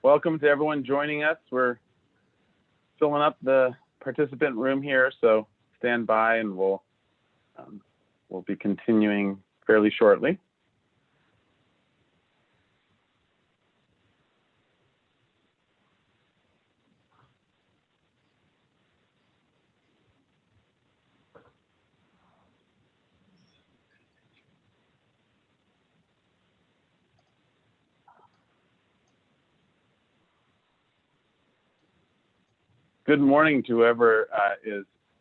welcome to everyone joining us. We're filling up the participant room here, so stand by and we'll be continuing fairly shortly. Good morning to whoever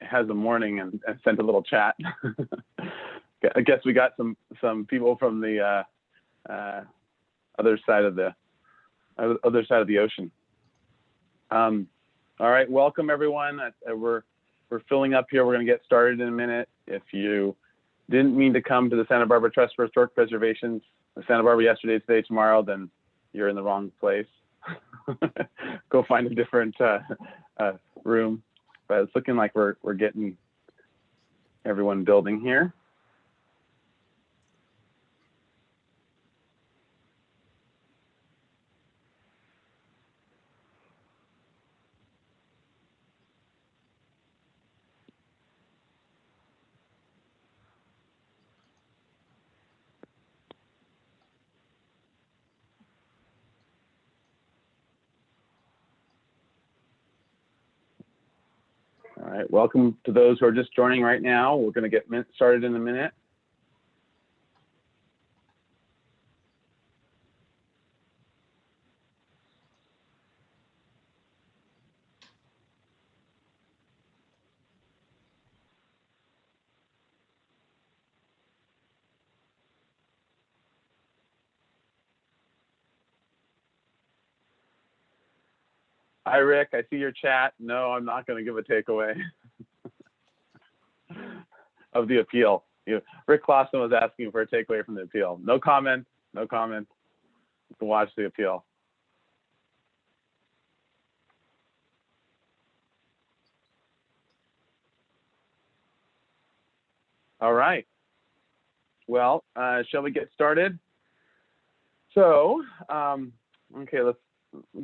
has a morning and sent a little chat. I guess we got some people from the other side of the ocean. All right, welcome everyone. We're filling up here. We're going to get started in a minute. If you didn't mean to come to the Santa Barbara Trust for Historic Preservation, Santa Barbara yesterday, today, tomorrow, then you're in the wrong place. Go find a different room, but it's looking like we're getting everyone building here. All right, welcome to those who are just joining right now. We're going to get started in a minute. Hi, Rick. I see your chat. No, I'm not going to give a takeaway of the appeal. Rick Clausen was asking for a takeaway from the appeal. No comment. No comment. You can watch the appeal. All right. Well, shall we get started? So, okay, let's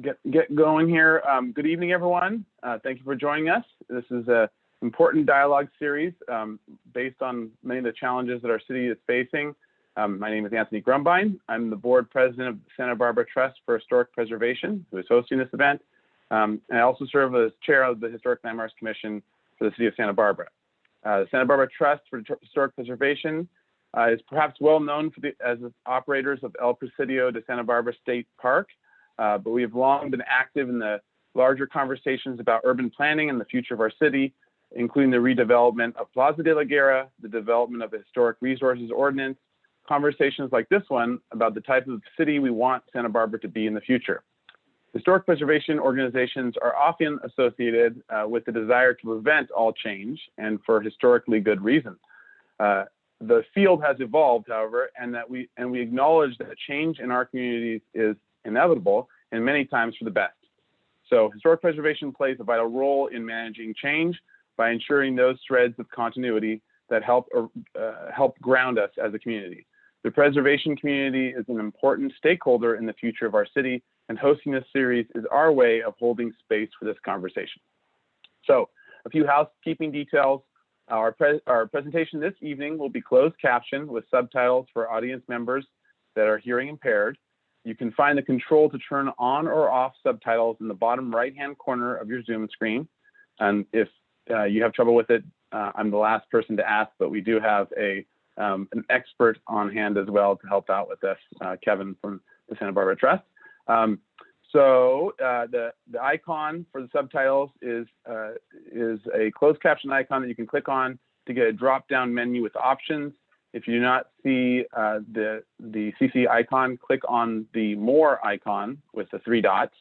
get going here. Good evening, everyone. Thank you for joining us. This is an important dialogue series based on many of the challenges that our city is facing. My name is Anthony Grumbine. I'm the board president of the Santa Barbara Trust for Historic Preservation, who is hosting this event. And I also serve as chair of the Historic Landmarks Commission for the city of Santa Barbara. The Santa Barbara Trust for Historic Preservation is perhaps well known as operators of El Presidio de Santa Barbara State Park. But we have long been active in the larger conversations about urban planning and the future of our city, including the redevelopment of Plaza de la Guerra, the development of the Historic Resources Ordinance, conversations like this one about the type of city we want Santa Barbara to be in the future. Historic preservation organizations are often associated with the desire to prevent all change, and for historically good reason. The field has evolved, however, and we acknowledge that change in our communities is inevitable and many times for the best. So historic preservation plays a vital role in managing change by ensuring those threads of continuity that help ground us as a community. The preservation community is an important stakeholder in the future of our city, and hosting this series is our way of holding space for this conversation. So a few housekeeping details. Our presentation this evening will be closed captioned with subtitles for audience members that are hearing impaired. You can find the control to turn on or off subtitles in the bottom right-hand corner of your Zoom screen. And if you have trouble with it, I'm the last person to ask, but we do have an expert on hand as well to help out with this, Kevin from the Santa Barbara Trust. So the icon for the subtitles is a closed caption icon that you can click on to get a drop-down menu with options. If you do not see the CC icon, click on the More icon with the 3 dots,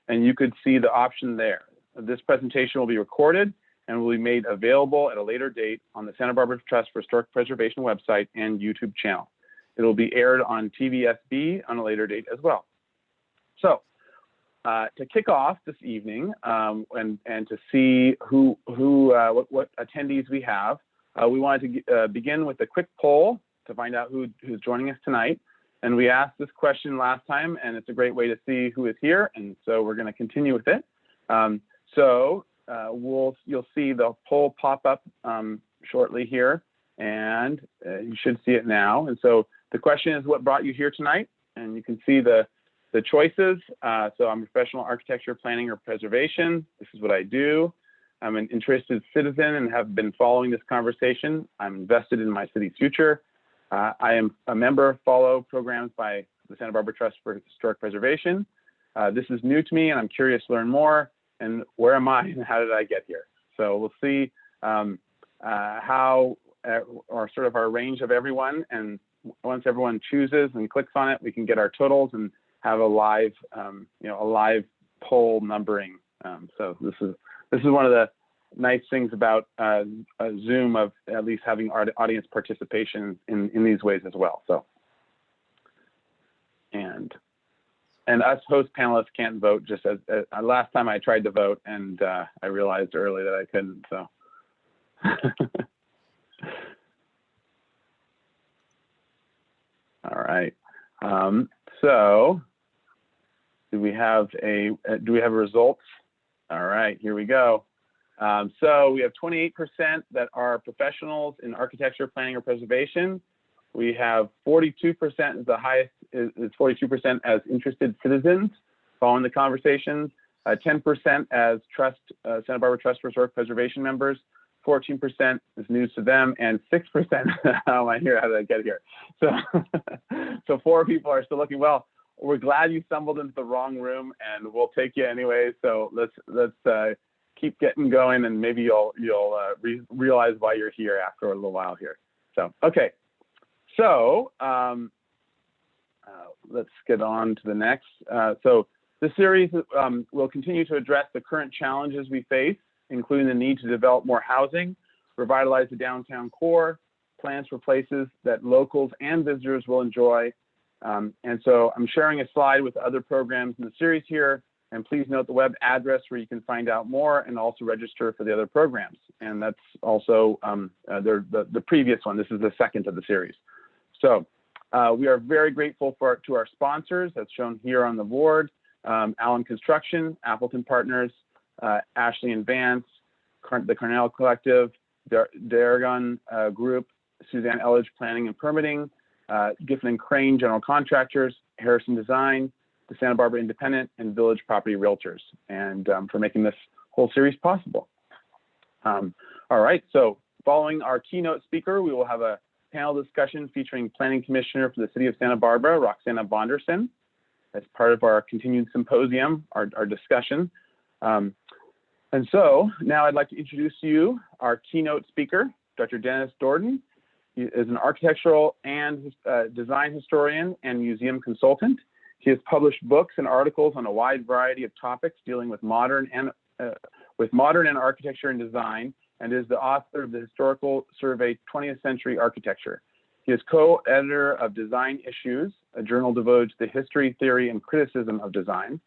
and you could see the option there. This presentation will be recorded and will be made available at a later date on the Santa Barbara Trust for Historic Preservation website and YouTube channel. It will be aired on TVSB on a later date as well. So to kick off this evening and to see what attendees we have, we wanted to begin with a quick poll to find out who's joining us tonight. And we asked this question last time, and it's a great way to see who is here. And so we're going to continue with it. You'll see the poll pop up shortly here, and you should see it now. And so the question is, what brought you here tonight? And you can see the choices. So I'm a professional architecture, planning, or preservation. This is what I do. I'm an interested citizen and have been following this conversation. I'm invested in my city's future. I am a member of follow programs by the Santa Barbara Trust for Historic Preservation. This is new to me, and I'm curious to learn more. And where am I, and how did I get here? So we'll see how, or sort of our range of everyone. And once everyone chooses and clicks on it, we can get our totals and have a live, a live poll numbering. So this is one of the nice things about Zoom, of at least having audience participation in these ways as well. So, and us host panelists can't vote, just as last time I tried to vote, and I realized early that I couldn't, so. All right, so do we have results? All right, here we go. So we have 28% that are professionals in architecture, planning, or preservation. We have 42% is the highest, is 42% as interested citizens following the conversations, 10% as Santa Barbara Trust for Historic Preservation members, 14% is news to them, and 6%, how am I here, how did I get here? So, so 4 people are still looking. Well, we're glad you stumbled into the wrong room, and we'll take you anyway. So let's keep getting going, and maybe you'll realize why you're here after a little while here. So, okay. So let's get on to the next. So this series will continue to address the current challenges we face, including the need to develop more housing, revitalize the downtown core, plans for places that locals and visitors will enjoy. And so I'm sharing a slide with other programs in the series here, and please note the web address where you can find out more and also register for the other programs. And that's also the previous one. This is the second of the series. So we are very grateful to our sponsors, that's shown here on the board: Allen Construction, Appleton Partners, Ashley and Vance, the Cornell Collective, Doordan Group, Suzanne Elledge Planning and Permitting, Giffen and Crane General Contractors, Harrison Design, the Santa Barbara Independent, and Village Property Realtors, and for making this whole series possible. All right, so following our keynote speaker, we will have a panel discussion featuring Planning Commissioner for the City of Santa Barbara, Roxanna Bonderson, as part of our continued symposium, our discussion. And so now I'd like to introduce to you our keynote speaker, Dr. Dennis Doordan. He is an architectural and design historian and museum consultant. He has published books and articles on a wide variety of topics dealing with modern architecture and design, and is the author of the Historical Survey 20th Century Architecture. He is co-editor of Design Issues, a journal devoted to the history, theory, and criticism of design.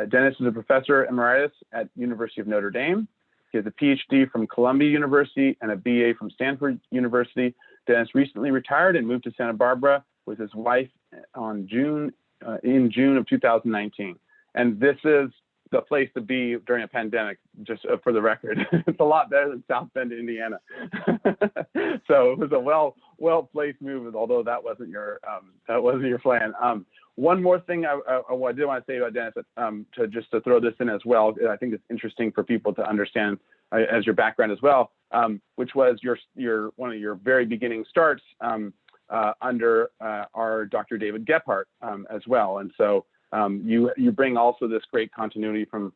Dennis is a professor emeritus at University of Notre Dame. He has a Ph.D. from Columbia University and a BA from Stanford University. Dennis recently retired and moved to Santa Barbara with his wife in June of 2019. And this is the place to be during a pandemic, just for the record. It's a lot better than South Bend, Indiana. So it was a well-placed move, although that wasn't your plan. One more thing I did want to say about Dennis, to throw this in as well, I think it's interesting for people to understand as your background as well, which was one of your very beginning starts under our Dr. David Gephardt as well. And so you bring also this great continuity from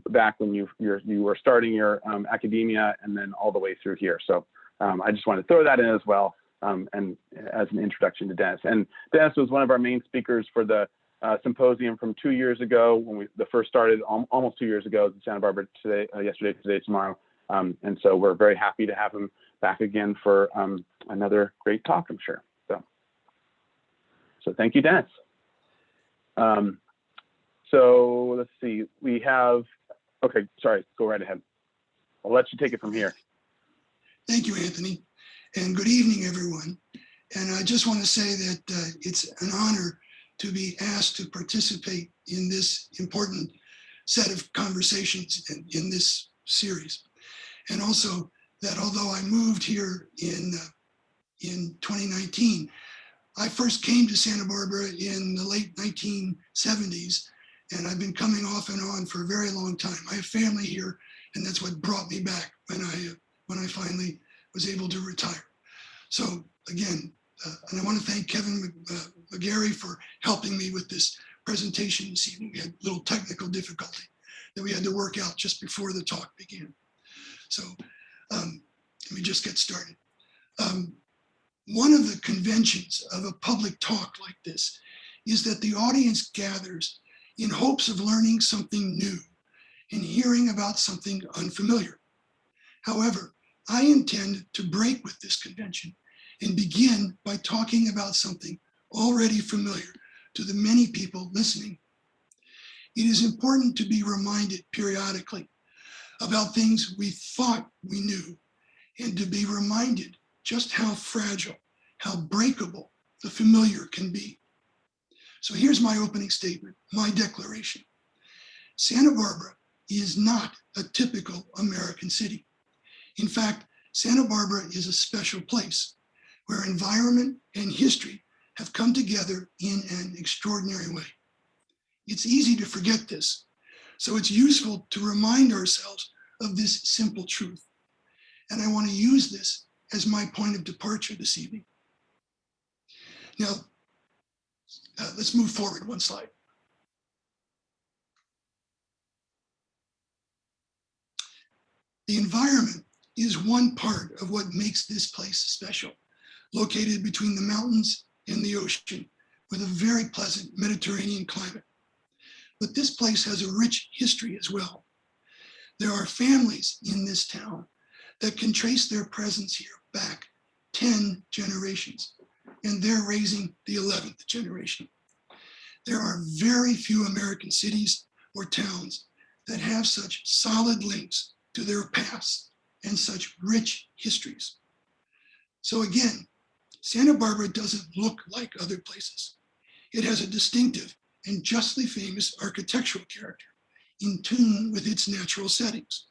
back when you were starting your academia and then all the way through here. So I just want to throw that in as well, and as an introduction to Dennis. And Dennis was one of our main speakers for the symposium from 2 years ago when we first started, almost 2 years ago, in Santa Barbara today, yesterday, today, tomorrow. And so we're very happy to have him back again for another great talk, I'm sure. So thank you, Dennis. So let's see, we have, okay, sorry, go right ahead. I'll let you take it from here. Thank you, Anthony, and good evening, everyone. And I just want to say that it's an honor to be asked to participate in this important set of conversations in this series. And also that although I moved here in 2019, I first came to Santa Barbara in the late 1970s, and I've been coming off and on for a very long time. I have family here, and that's what brought me back when I finally was able to retire. So again, and I want to thank Kevin McGarry for helping me with this presentation this evening. We had a little technical difficulty that we had to work out just before the talk began. So let me just get started. One of the conventions of a public talk like this is that the audience gathers in hopes of learning something new and hearing about something unfamiliar. However, I intend to break with this convention and begin by talking about something already familiar to the many people listening. It is important to be reminded periodically about things we thought we knew, and to be reminded just how fragile, how breakable the familiar can be. So here's my opening statement, my declaration. Santa Barbara is not a typical American city. In fact, Santa Barbara is a special place where environment and history have come together in an extraordinary way. It's easy to forget this, so it's useful to remind ourselves of this simple truth. And I want to use this as my point of departure this evening. Now, let's move forward one slide. The environment is one part of what makes this place special, located between the mountains and the ocean with a very pleasant Mediterranean climate. But this place has a rich history as well. There are families in this town that can trace their presence here back 10 generations, and they're raising the 11th generation. There are very few American cities or towns that have such solid links to their past and such rich histories. So again, Santa Barbara doesn't look like other places. It has a distinctive and justly famous architectural character in tune with its natural settings,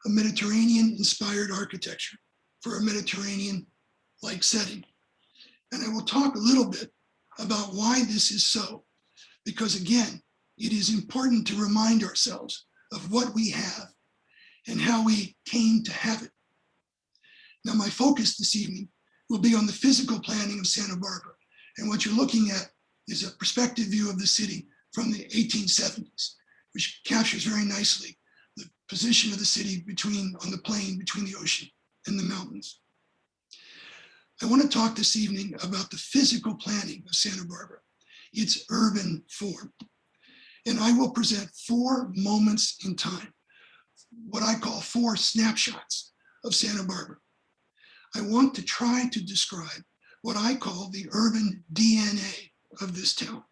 a Mediterranean-inspired architecture for a Mediterranean-like setting. And I will talk a little bit about why this is so, because again, it is important to remind ourselves of what we have and how we came to have it. Now, my focus this evening will be on the physical planning of Santa Barbara. And what you're looking at is a perspective view of the city from the 1870s, which captures very nicely the position of the city on the plain between the ocean and the mountains. I want to talk this evening about the physical planning of Santa Barbara, its urban form. And I will present 4 moments in time, what I call 4 snapshots of Santa Barbara. I want to try to describe what I call the urban DNA of this town.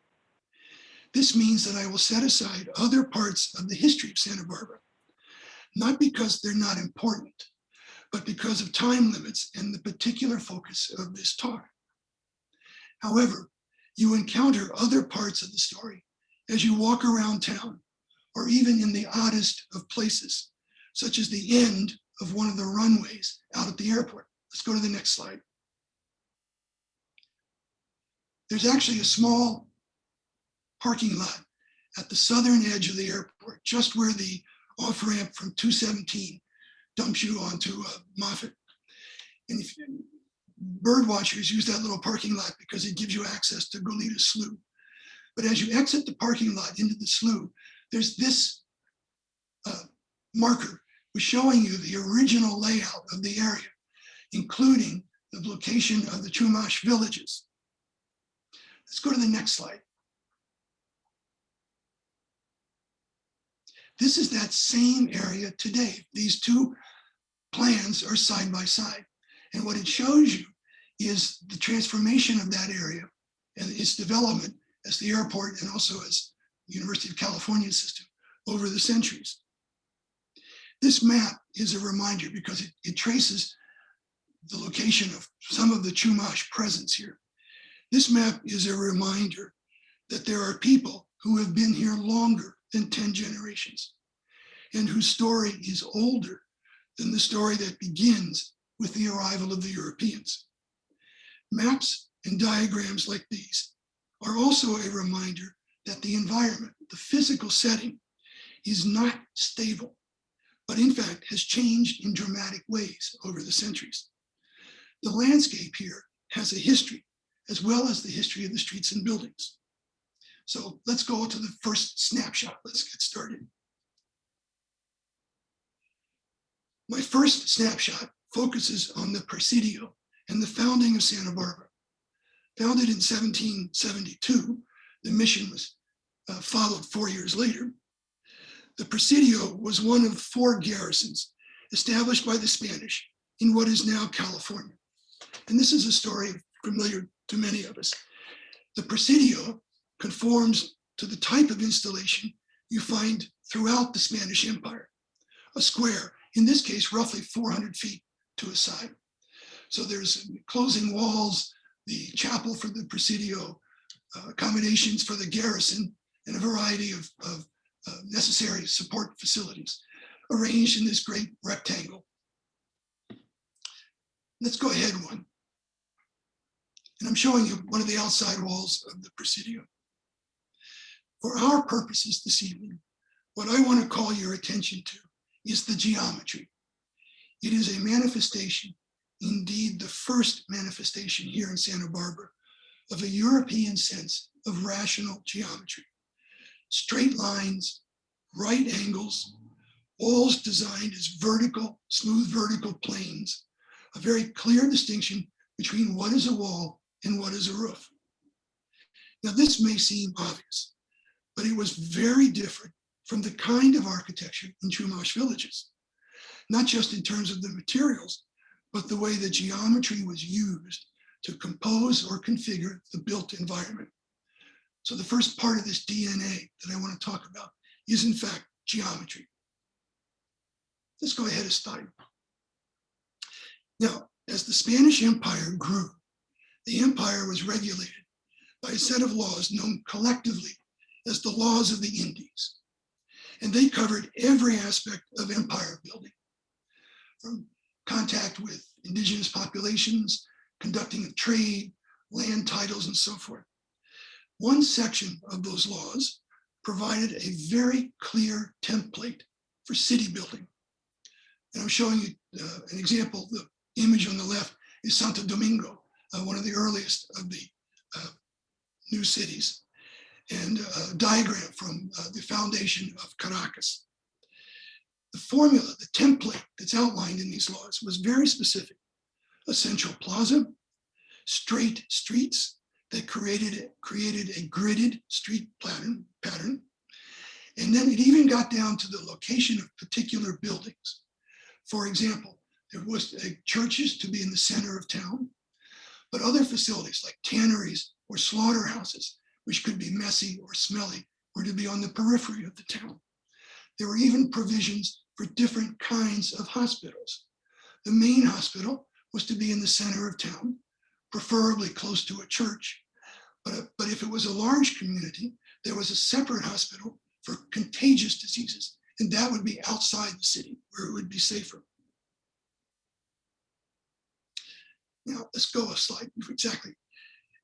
This means that I will set aside other parts of the history of Santa Barbara, not because they're not important, but because of time limits and the particular focus of this talk. However, you encounter other parts of the story as you walk around town, or even in the oddest of places, such as the end of one of the runways out at the airport. Let's go to the next slide. There's actually a small parking lot at the southern edge of the airport, just where the off-ramp from 217 dumps you onto Moffett. And bird watchers use that little parking lot because it gives you access to Goleta Slough. But as you exit the parking lot into the slough, there's this marker showing you the original layout of the area, including the location of the Chumash villages. Let's go to the next slide. This is that same area today. These 2 plans are side by side. And what it shows you is the transformation of that area and its development as the airport and also as the University of California system over the centuries. This map is a reminder because it traces the location of some of the Chumash presence here. This map is a reminder that there are people who have been here longer than 10 generations and whose story is older than the story that begins with the arrival of the Europeans. Maps and diagrams like these are also a reminder that the environment, the physical setting, is not stable, but in fact has changed in dramatic ways over the centuries. The landscape here has a history, as well as the history of the streets and buildings. So let's go to the first snapshot. Let's get started. My first snapshot focuses on the Presidio and the founding of Santa Barbara. Founded in 1772, the mission was followed 4 years later. The Presidio was one of 4 garrisons established by the Spanish in what is now California. And this is a story familiar to many of us. The Presidio conforms to the type of installation you find throughout the Spanish Empire, a square, in this case, roughly 400 feet to a side. So there's closing walls, the chapel for the Presidio, accommodations for the garrison, and a variety of necessary support facilities arranged in this great rectangle. Let's go ahead one. And I'm showing you one of the outside walls of the Presidio. For our purposes this evening, what I want to call your attention to is the geometry. It is a manifestation, indeed the first manifestation here in Santa Barbara, of a European sense of rational geometry. Straight lines, right angles, walls designed as vertical, smooth vertical planes, a very clear distinction between what is a wall and what is a roof. Now this may seem obvious, but it was very different from the kind of architecture in Chumash villages, not just in terms of the materials, but the way the geometry was used to compose or configure the built environment. So the first part of this DNA that I want to talk about is in fact geometry. Let's go ahead and start. Now, as the Spanish Empire grew, the empire was regulated by a set of laws known collectively as the laws of the Indies. And they covered every aspect of empire building, from contact with indigenous populations, conducting of trade, land titles, and so forth. One section of those laws provided a very clear template for city building. And I'm showing you an example. The image on the left is Santo Domingo, one of the earliest of the new cities, and a diagram from the foundation of Caracas. The formula, the template that's outlined in these laws was very specific. A central plaza, straight streets that created a gridded street pattern. And then it even got down to the location of particular buildings. For example, there was churches to be in the center of town, but other facilities like tanneries or slaughterhouses, which could be messy or smelly, were to be on the periphery of the town. There were even provisions for different kinds of hospitals. The main hospital was to be in the center of town, preferably close to a church. But if it was a large community, there was a separate hospital for contagious diseases, and that would be outside the city where it would be safer. Now, let's go a slide. Exactly.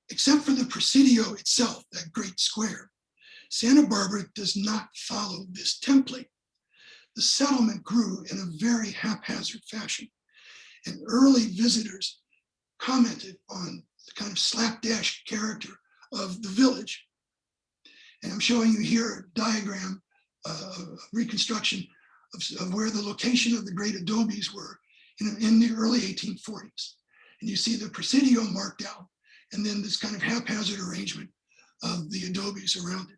Except for the Presidio itself, that great square, Santa Barbara does not follow this template. The settlement grew in a very haphazard fashion, and early visitors commented on the kind of slapdash character of the village. And I'm showing you here a diagram, reconstruction of where the location of the great adobes were in the early 1840s. And you see the Presidio marked out, and then this kind of haphazard arrangement of the adobes around it.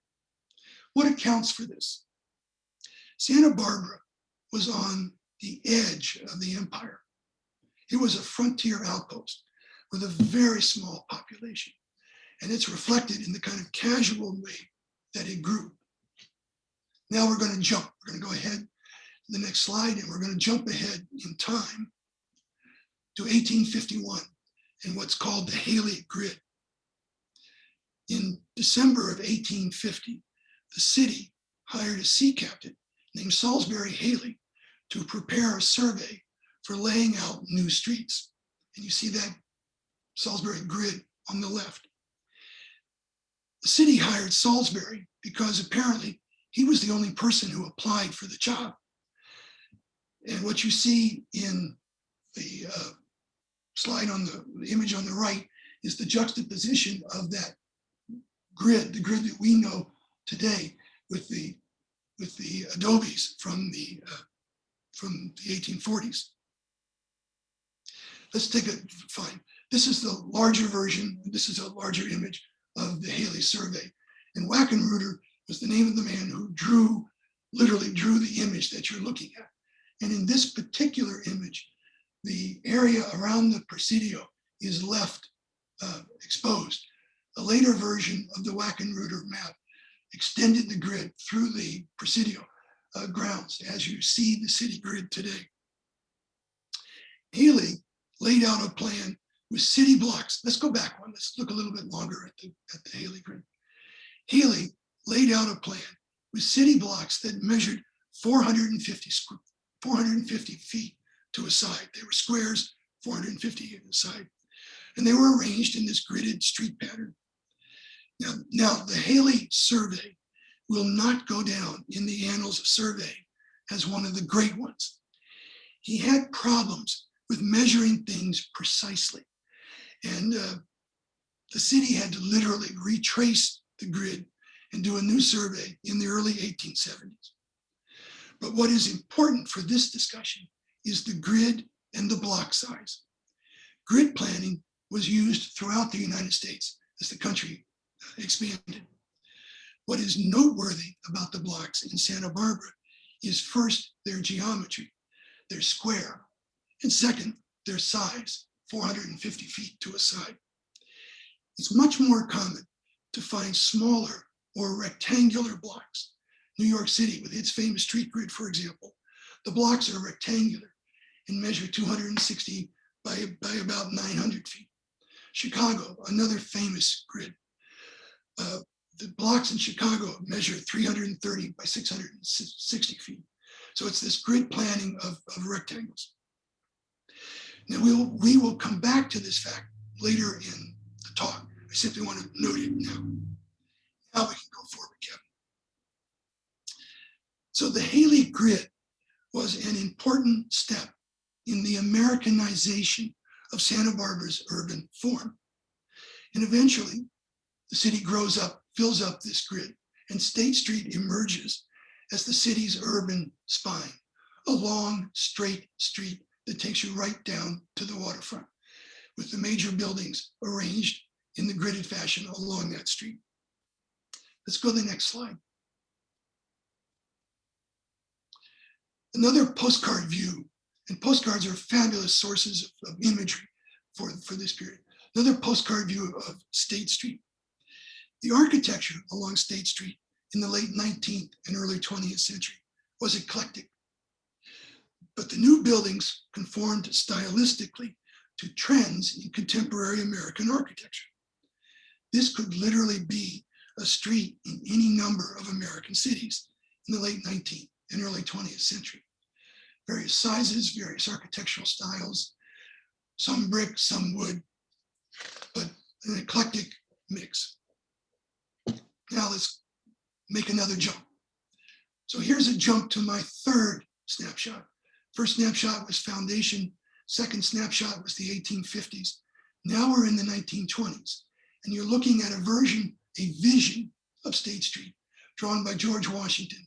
What accounts for this? Santa Barbara was on the edge of the empire. It was a frontier outpost with a very small population. And it's reflected in the kind of casual way that it grew. Now we're going to jump. We're going to go ahead to the next slide, and we're going to jump ahead in time to 1851 and what's called the Hailey grid. In December of 1850, the city hired a sea captain named Salisbury Hailey to prepare a survey for laying out new streets. And you see that Salisbury grid on the left. The city hired Salisbury because apparently he was the only person who applied for the job. And what you see in the slide on the image on the right is the juxtaposition of that grid, the grid that we know today with the adobes from the 1840s. Let's take a fine. This is the larger version. This is a larger image of the Hailey survey. And Wackenruder was the name of the man who literally drew the image that you're looking at. And in this particular image, the area around the Presidio is left exposed. A later version of the Wackenruder map extended the grid through the Presidio grounds as you see the city grid today. Hailey laid out a plan with city blocks. Let's go back one. Let's look a little bit longer at the Hailey grid. Hailey laid out a plan with city blocks that measured 450 feet to a side. They were squares, 450 on the side. And they were arranged in this gridded street pattern. Now the Hailey survey will not go down in the annals of surveying as one of the great ones. He had problems with measuring things precisely. And the city had to literally retrace the grid and do a new survey in the early 1870s. But what is important for this discussion is the grid and the block size. Grid planning was used throughout the United States as the country expanded. What is noteworthy about the blocks in Santa Barbara is first, their geometry, their square, and second, their size, 450 feet to a side. It's much more common to find smaller or rectangular blocks. New York City, with its famous street grid, for example, the blocks are rectangular and measure 260 by about 900 feet. Chicago, another famous grid. The blocks in Chicago measure 330 by 660 feet. So it's this grid planning of rectangles. Now we will come back to this fact later in the talk. I simply want to note it now. Now we can go forward, Kevin. So the Hailey grid was an important step in the Americanization of Santa Barbara's urban form. And eventually, the city grows up, fills up this grid, and State Street emerges as the city's urban spine, a long, straight street that takes you right down to the waterfront, with the major buildings arranged in the gridded fashion along that street. Let's go to the next slide. Another postcard view, and postcards are fabulous sources of imagery for this period. Another postcard view of State Street. The architecture along State Street in the late 19th and early 20th century was eclectic, but the new buildings conformed stylistically to trends in contemporary American architecture. This could literally be a street in any number of American cities in the late 19th and early 20th century. Various sizes, various architectural styles, some brick, some wood, but an eclectic mix. Now let's make another jump. So here's a jump to my third snapshot. First snapshot was foundation. Second snapshot was the 1850s. Now we're in the 1920s, and you're looking at a vision of State Street drawn by George Washington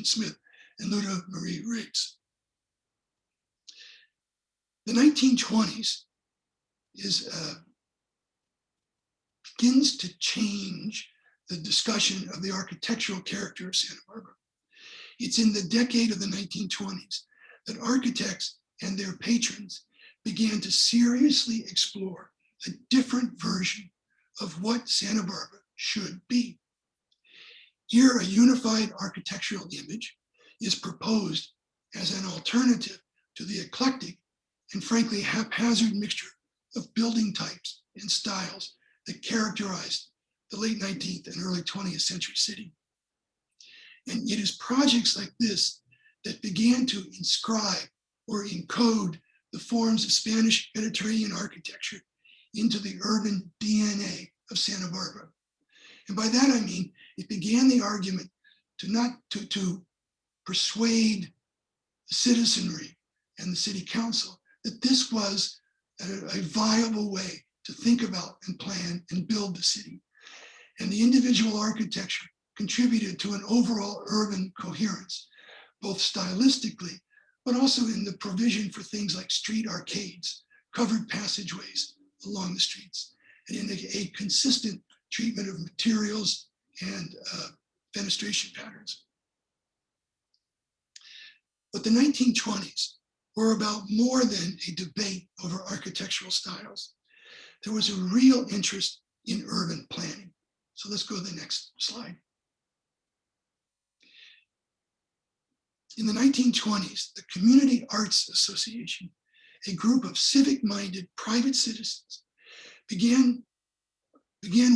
Smith and Luda Marie Riggs. The 1920s begins to change the discussion of the architectural character of Santa Barbara. It's in the decade of the 1920s that architects and their patrons began to seriously explore a different version of what Santa Barbara should be. Here, a unified architectural image is proposed as an alternative to the eclectic and frankly haphazard mixture of building types and styles that characterized the late 19th and early 20th century city. And it is projects like this that began to inscribe or encode the forms of Spanish Mediterranean architecture into the urban DNA of Santa Barbara. And by that I mean, it began the argument to persuade the citizenry and the city council that this was a viable way to think about and plan and build the city. And the individual architecture contributed to an overall urban coherence, both stylistically, but also in the provision for things like street arcades, covered passageways along the streets, and in a consistent treatment of materials and fenestration patterns. But the 1920s were about more than a debate over architectural styles. There was a real interest in urban planning. So let's go to the next slide. In the 1920s, the Community Arts Association, a group of civic-minded private citizens, began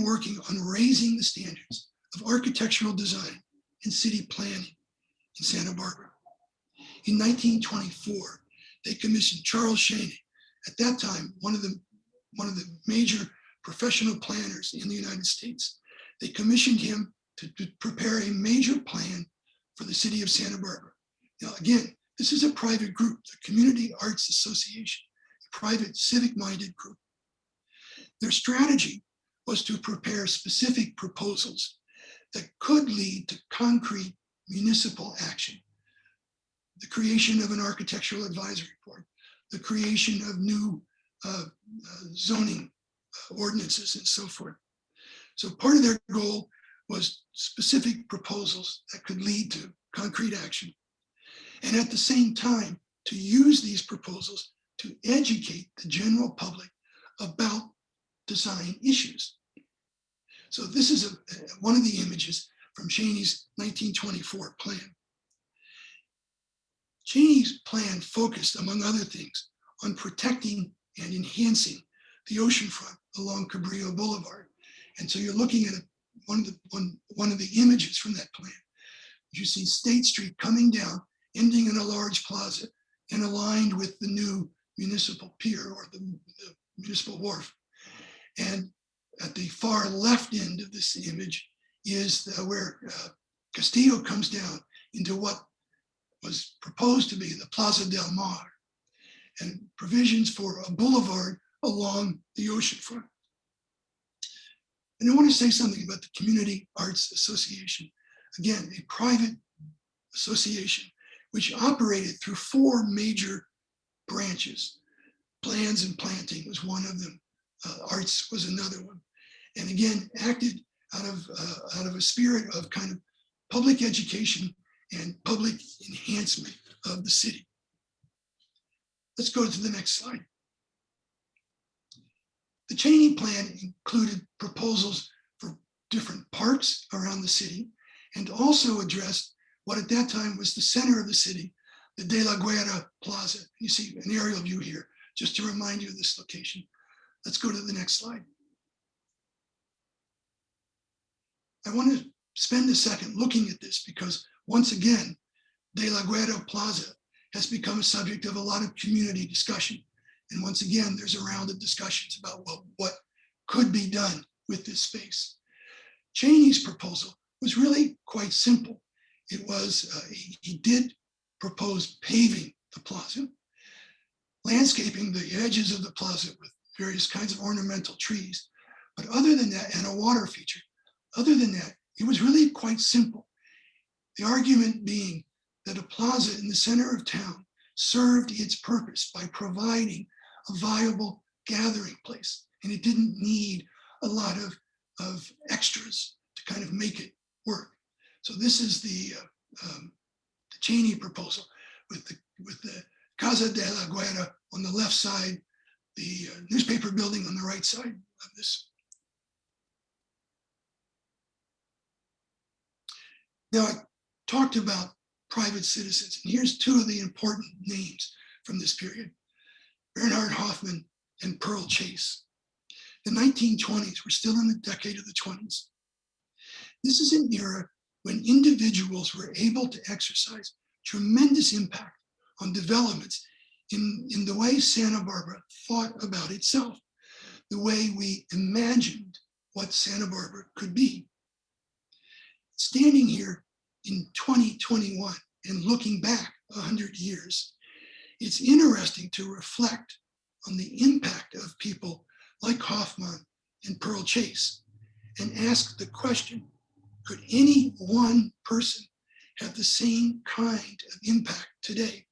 working on raising the standards of architectural design and city planning in Santa Barbara. In 1924, they commissioned Charles Chaney, at that time one of the major professional planners in the United States. They commissioned him to prepare a major plan for the city of Santa Barbara. Now, again, this is a private group, the Community Arts Association, a private civic-minded group. Their strategy was to prepare specific proposals that could lead to concrete municipal action. The creation of an architectural advisory board, the creation of new zoning ordinances and so forth. So part of their goal was specific proposals that could lead to concrete action. And at the same time, to use these proposals to educate the general public about design issues. So this is one of the images from Chaney's 1924 plan. Chaney's plan focused, among other things, on protecting and enhancing the oceanfront along Cabrillo Boulevard. And so you're looking at one of the images from that plan. You see State Street coming down, ending in a large plaza and aligned with the new municipal pier or the municipal wharf. And at the far left end of this image is where Castillo comes down into what was proposed to be the Plaza del Mar, and provisions for a boulevard along the oceanfront. And I want to say something about the Community Arts Association. Again, a private association which operated through four major branches. Plans and planting was one of them. Arts was another one. And again, acted out of a spirit of kind of public education and public enhancement of the city. Let's go to the next slide. The Chaney plan included proposals for different parks around the city and also addressed what at that time was the center of the city, the De La Guerra Plaza. You see an aerial view here, just to remind you of this location. Let's go to the next slide. I want to spend a second looking at this because once again, De La Guerra Plaza has become a subject of a lot of community discussion. And once again, there's a round of discussions about what could be done with this space. Chaney's proposal was really quite simple. It was, he did propose paving the plaza, landscaping the edges of the plaza with various kinds of ornamental trees. But other than that, and a water feature, other than that, it was really quite simple. The argument being that a plaza in the center of town served its purpose by providing a viable gathering place. And it didn't need a lot of extras to kind of make it work. So this is the Chaney proposal with the Casa de la Guerra on the left side, the newspaper building on the right side of this. Now, I talked about private citizens, and here's two of the important names from this period, Bernhard Hoffman and Pearl Chase. The 1920s were still in the decade of the 20s. This is an era when individuals were able to exercise tremendous impact on developments in the way Santa Barbara thought about itself, the way we imagined what Santa Barbara could be. Standing here in 2021 and looking back 100 years, it's interesting to reflect on the impact of people like Hoffman and Pearl Chase and ask the question, could any one person have the same kind of impact today?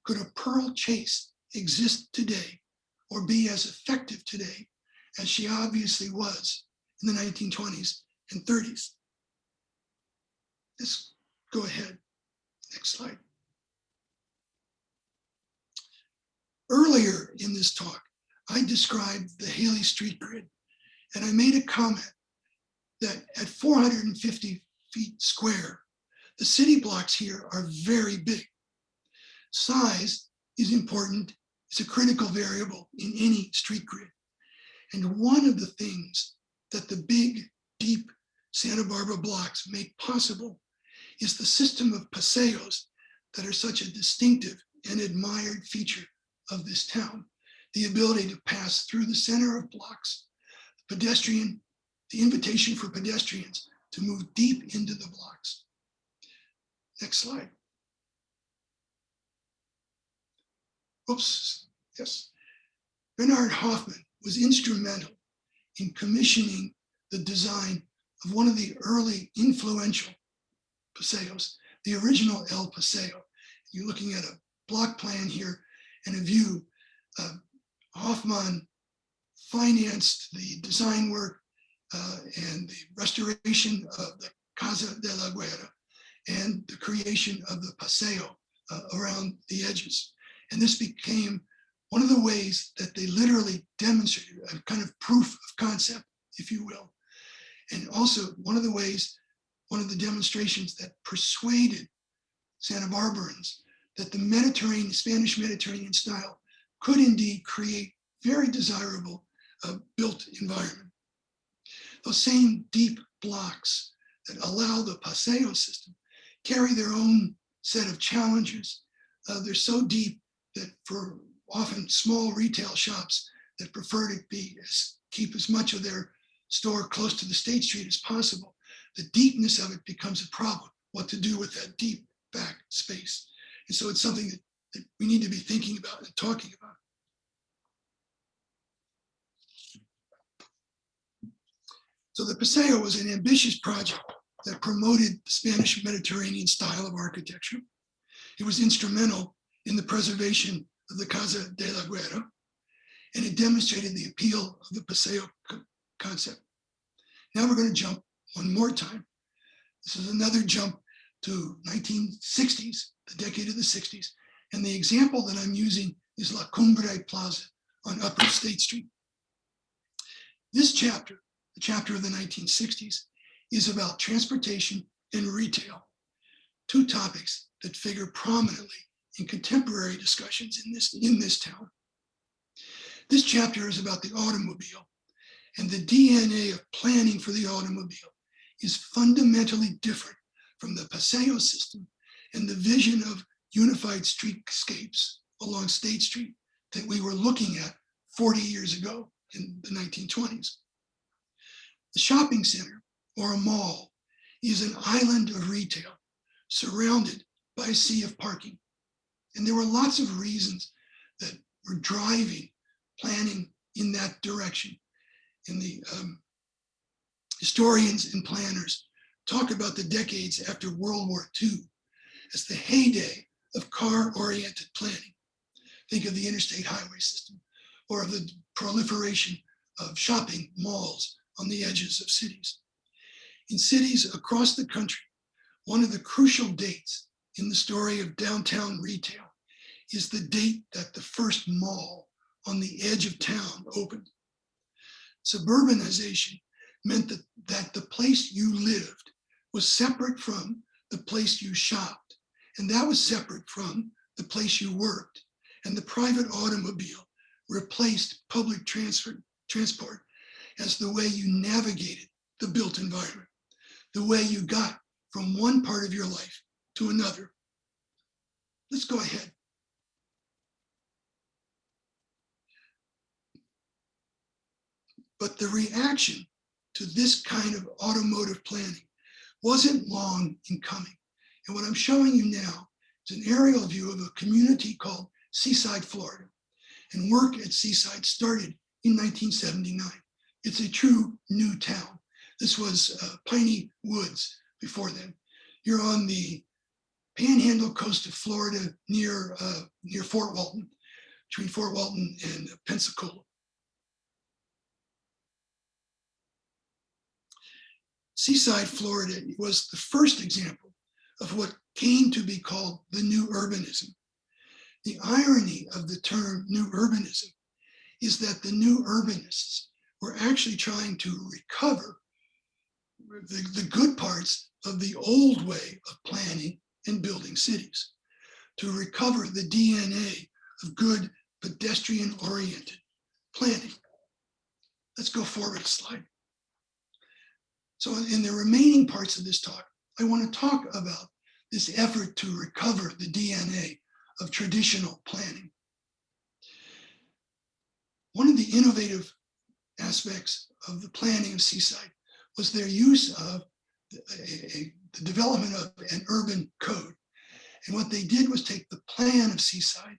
Could a Pearl Chase exist today or be as effective today as she obviously was in the 1920s and 30s? Let's go ahead. Next slide. Earlier in this talk, I described the Hailey street grid, and I made a comment that at 450 feet square, the city blocks here are very big. Size is important, it's a critical variable in any street grid. And one of the things that the big, deep Santa Barbara blocks make possible is the system of paseos that are such a distinctive and admired feature of this town. The ability to pass through the center of blocks, the invitation for pedestrians to move deep into the blocks. Next slide. Oops, yes. Bernard Hoffman was instrumental in commissioning the design of one of the early influential paseos, the original El Paseo. You're looking at a block plan here and a view. Hoffman financed the design work and the restoration of the Casa de la Guerra and the creation of the paseo around the edges. And this became one of the ways that they literally demonstrated a kind of proof of concept, if you will. And also one of the demonstrations that persuaded Santa Barbarans that the Mediterranean, Spanish Mediterranean style could indeed create very desirable built environment. Those same deep blocks that allow the paseo system carry their own set of challenges. They're so deep that for often small retail shops that prefer to keep as much of their store close to the State Street as possible, the deepness of it becomes a problem, what to do with that deep back space. And so it's something that we need to be thinking about and talking about. So the Paseo was an ambitious project that promoted the Spanish Mediterranean style of architecture. It was instrumental in the preservation of the Casa de la Guerra, and it demonstrated the appeal of the Paseo concept. Now we're going to jump one more time. This is another jump to 1960s, the decade of the 60s. And the example that I'm using is La Cumbre Plaza on Upper State Street. This chapter, the chapter of the 1960s, is about transportation and retail, two topics that figure prominently in contemporary discussions in this town. This chapter is about the automobile, and the DNA of planning for the automobile is fundamentally different from the Paseo system and the vision of unified streetscapes along State Street that we were looking at 40 years ago in the 1920s. The shopping center, or a mall, is an island of retail surrounded by a sea of parking. And there were lots of reasons that were driving planning in that direction. And the historians and planners talk about the decades after World War II as the heyday of car-oriented planning. Think of the interstate highway system or of the proliferation of shopping malls on the edges of cities. In cities across the country, one of the crucial dates in the story of downtown retail is the date that the first mall on the edge of town opened. Suburbanization meant that the place you lived was separate from the place you shopped, and that was separate from the place you worked, and the private automobile replaced public transport transport as the way you navigated the built environment, the way you got from one part of your life to another. Let's go ahead. But the reaction to this kind of automotive planning wasn't long in coming. And what I'm showing you now is an aerial view of a community called Seaside, Florida. And work at Seaside started in 1979. It's a true new town. This was piney woods before then. You're on the panhandle coast of Florida near Fort Walton, between Fort Walton and Pensacola. Seaside, Florida was the first example of what came to be called the new urbanism. The irony of the term new urbanism is that the new urbanists were actually trying to recover the good parts of the old way of planning and building cities, to recover the DNA of good pedestrian-oriented planning. Let's go forward a slide. So in the remaining parts of this talk, I want to talk about this effort to recover the DNA of traditional planning. One of the innovative aspects of the planning of Seaside was their use of the development of an urban code. And what they did was take the plan of Seaside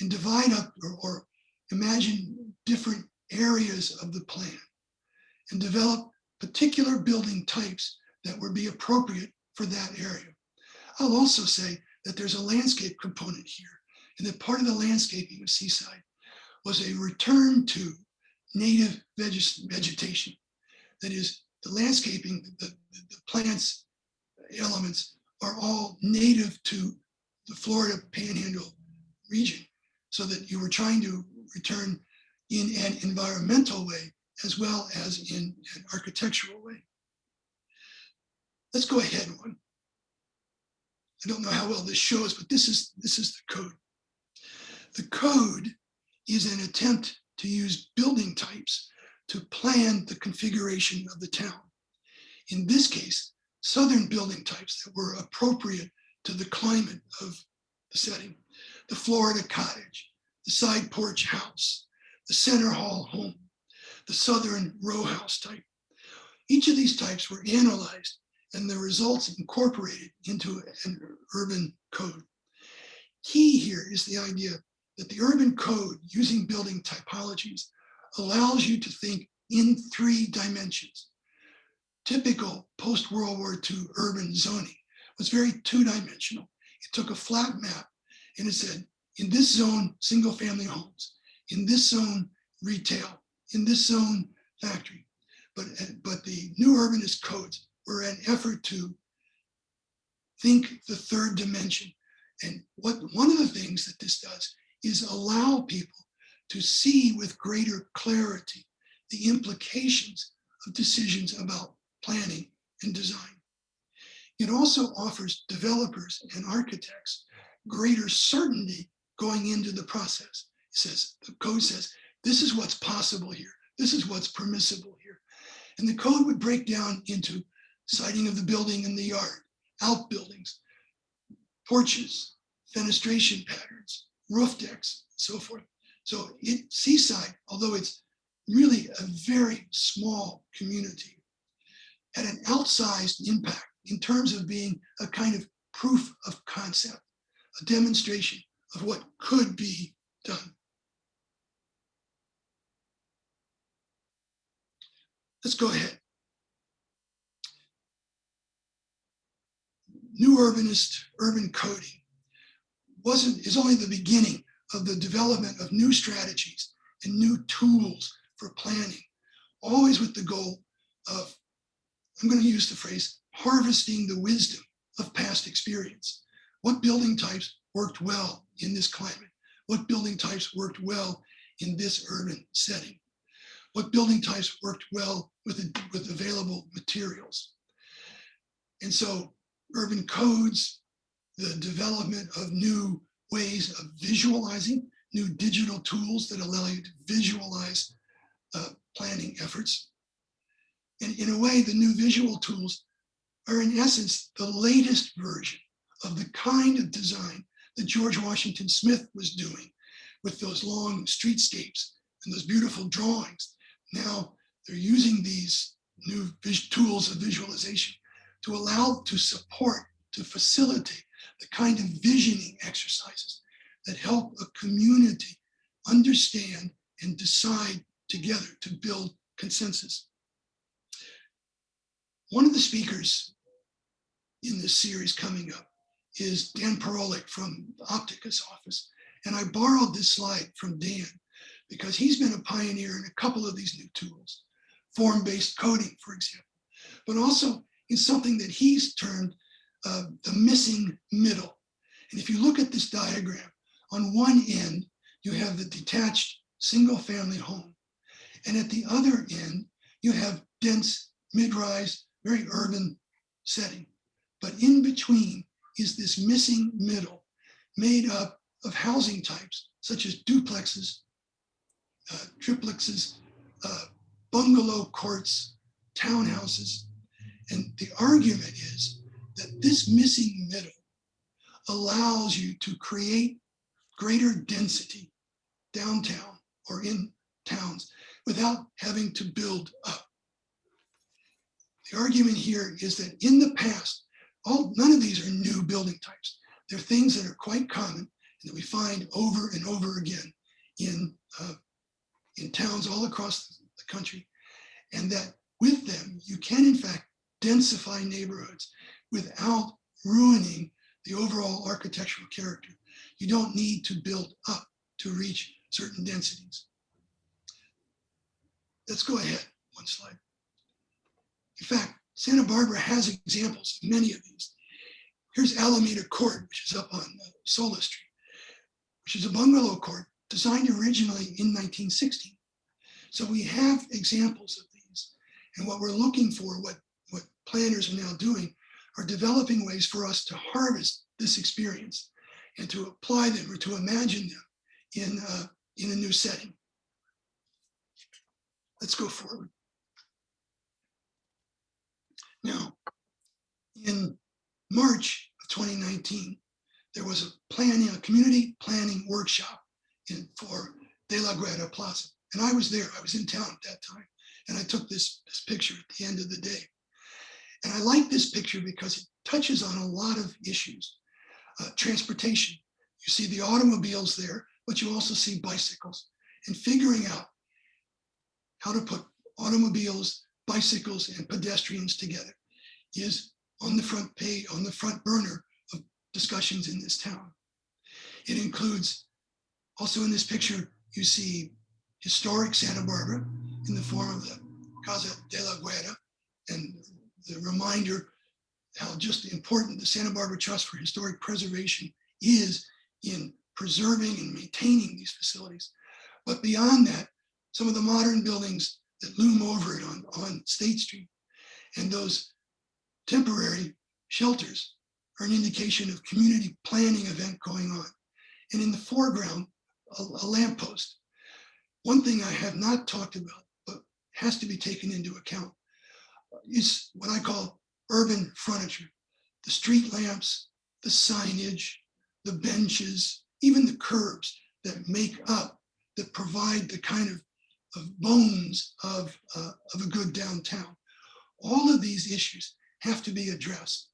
and divide up or imagine different areas of the plan and develop particular building types that would be appropriate for that area. I'll also say that there's a landscape component here, and that part of the landscaping of Seaside was a return to native vegetation. That is, the landscaping, the plants, elements are all native to the Florida Panhandle region, so that you were trying to return in an environmental way as well as in an architectural way. Let's go ahead one. I don't know how well this shows, but this is the code. The code is an attempt to use building types to plan the configuration of the town. In this case, southern building types that were appropriate to the climate of the setting. The Florida cottage, the side porch house, the center hall home, the southern row house type. Each of these types were analyzed and the results incorporated into an urban code. Key here is the idea that the urban code using building typologies allows you to think in 3 dimensions. Typical post-World War II urban zoning was very 2-dimensional. It took a flat map and it said, in this zone, single family homes, in this zone, retail, in this zone, factory. But the new urbanist codes were an effort to think the 3rd dimension. And one of the things that this does is allow people to see with greater clarity the implications of decisions about planning and design. It also offers developers and architects greater certainty going into the process. It says, the code says, this is what's possible here. This is what's permissible here. And the code would break down into siding of the building in the yard, outbuildings, porches, fenestration patterns, roof decks, and so forth. So Seaside, although it's really a very small community, had an outsized impact in terms of being a kind of proof of concept, a demonstration of what could be done. Let's go ahead. New urbanist urban coding is only the beginning of the development of new strategies and new tools for planning, always with the goal of, I'm going to use the phrase, harvesting the wisdom of past experience. What building types worked well in this climate? What building types worked well in this urban setting? What building types worked well with available materials? And so urban codes, the development of new ways of visualizing, new digital tools that allow you to visualize planning efforts. And in a way, the new visual tools are in essence the latest version of the kind of design that George Washington Smith was doing with those long streetscapes and those beautiful drawings. Now they're using these new tools of visualization to allow, to support, to facilitate the kind of visioning exercises that help a community understand and decide together to build consensus. One of the speakers in this series coming up is Dan Perolik from Optica's office. And I borrowed this slide from Dan because he's been a pioneer in a couple of these new tools, form-based coding, for example, but also in something that he's termed the missing middle. And if you look at this diagram, on one end, you have the detached single-family home. And at the other end, you have dense, mid-rise, very urban setting. But in between is this missing middle made up of housing types, such as duplexes, triplexes, bungalow courts, townhouses. And the argument is that this missing middle allows you to create greater density downtown or in towns without having to build up. The argument here is that in the past, none of these are new building types. They're things that are quite common and that we find over and over again in towns all across the country. And that with them, you can in fact densify neighborhoods without ruining the overall architectural character. You don't need to build up to reach certain densities. Let's go ahead, one slide. In fact, Santa Barbara has examples of many of these. Here's Alameda Court, which is up on Sola Street, which is a bungalow court designed originally in 1916. So we have examples of these. And what we're looking for, what planners are now doing, are developing ways for us to harvest this experience and to apply them or to imagine them in a new setting. Let's go forward. Now, in March of 2019, there was a community planning workshop for De La Guerra Plaza. And I was there, I was in town at that time. And I took this picture at the end of the day. And I like this picture because it touches on a lot of issues. Transportation, you see the automobiles there, but you also see bicycles. And figuring out how to put automobiles, bicycles, and pedestrians together is on the front page, on the front burner of discussions in this town. It includes, also in this picture, you see historic Santa Barbara in the form of the Casa de la Guerra, and the reminder how just important the Santa Barbara Trust for Historic Preservation is in preserving and maintaining these facilities. But beyond that, some of the modern buildings that loom over it on State Street and those temporary shelters are an indication of community planning event going on. And in the foreground, a lamppost. One thing I have not talked about, but has to be taken into account, is what I call urban furniture. The street lamps, the signage, the benches, even the curbs that make up, that provide the kind of bones of a good downtown. All of these issues have to be addressed.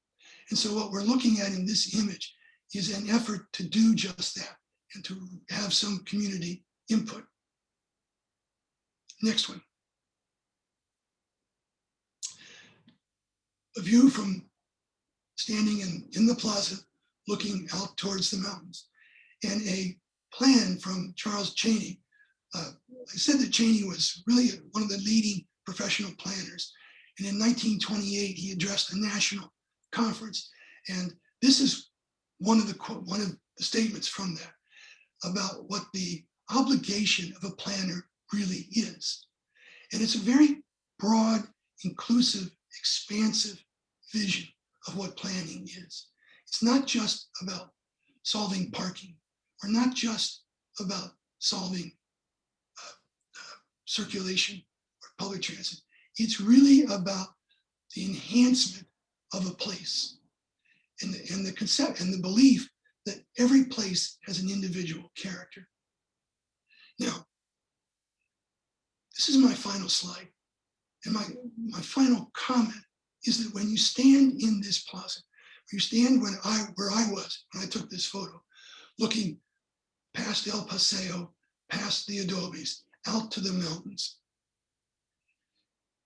And so what we're looking at in this image is an effort to do just that and to have some community input. Next one. A view from standing in the plaza, looking out towards the mountains, and a plan from Charles Chaney. I said that Chaney was really one of the leading professional planners. And in 1928, he addressed a national conference. And this is one of the statements from that about what the obligation of a planner really is. And it's a very broad, inclusive, expansive vision of what planning is. It's not just about solving parking, or not just about solving circulation or public transit. It's really about the enhancement of a place and the concept and the belief that every place has an individual character. Now, this is my final slide. And my final comment is that when you stand in this plaza, you stand where I was when I took this photo, looking past El Paseo, past the adobes, out to the mountains,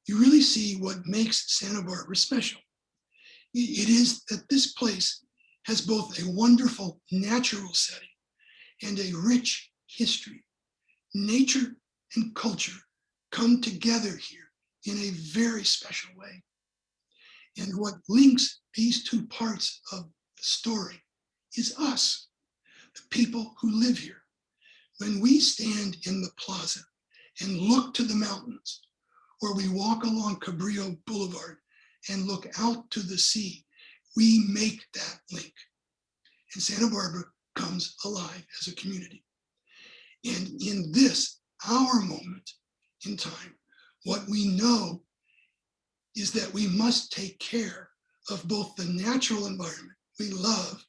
you really see what makes Santa Barbara special. It is that this place has both a wonderful natural setting and a rich history. Nature and culture come together here in a very special way. And what links these two parts of the story is us, the people who live here. When we stand in the plaza and look to the mountains, or we walk along Cabrillo Boulevard and look out to the sea, we make that link. And Santa Barbara comes alive as a community. And in this, our moment in time, what we know is that we must take care of both the natural environment we love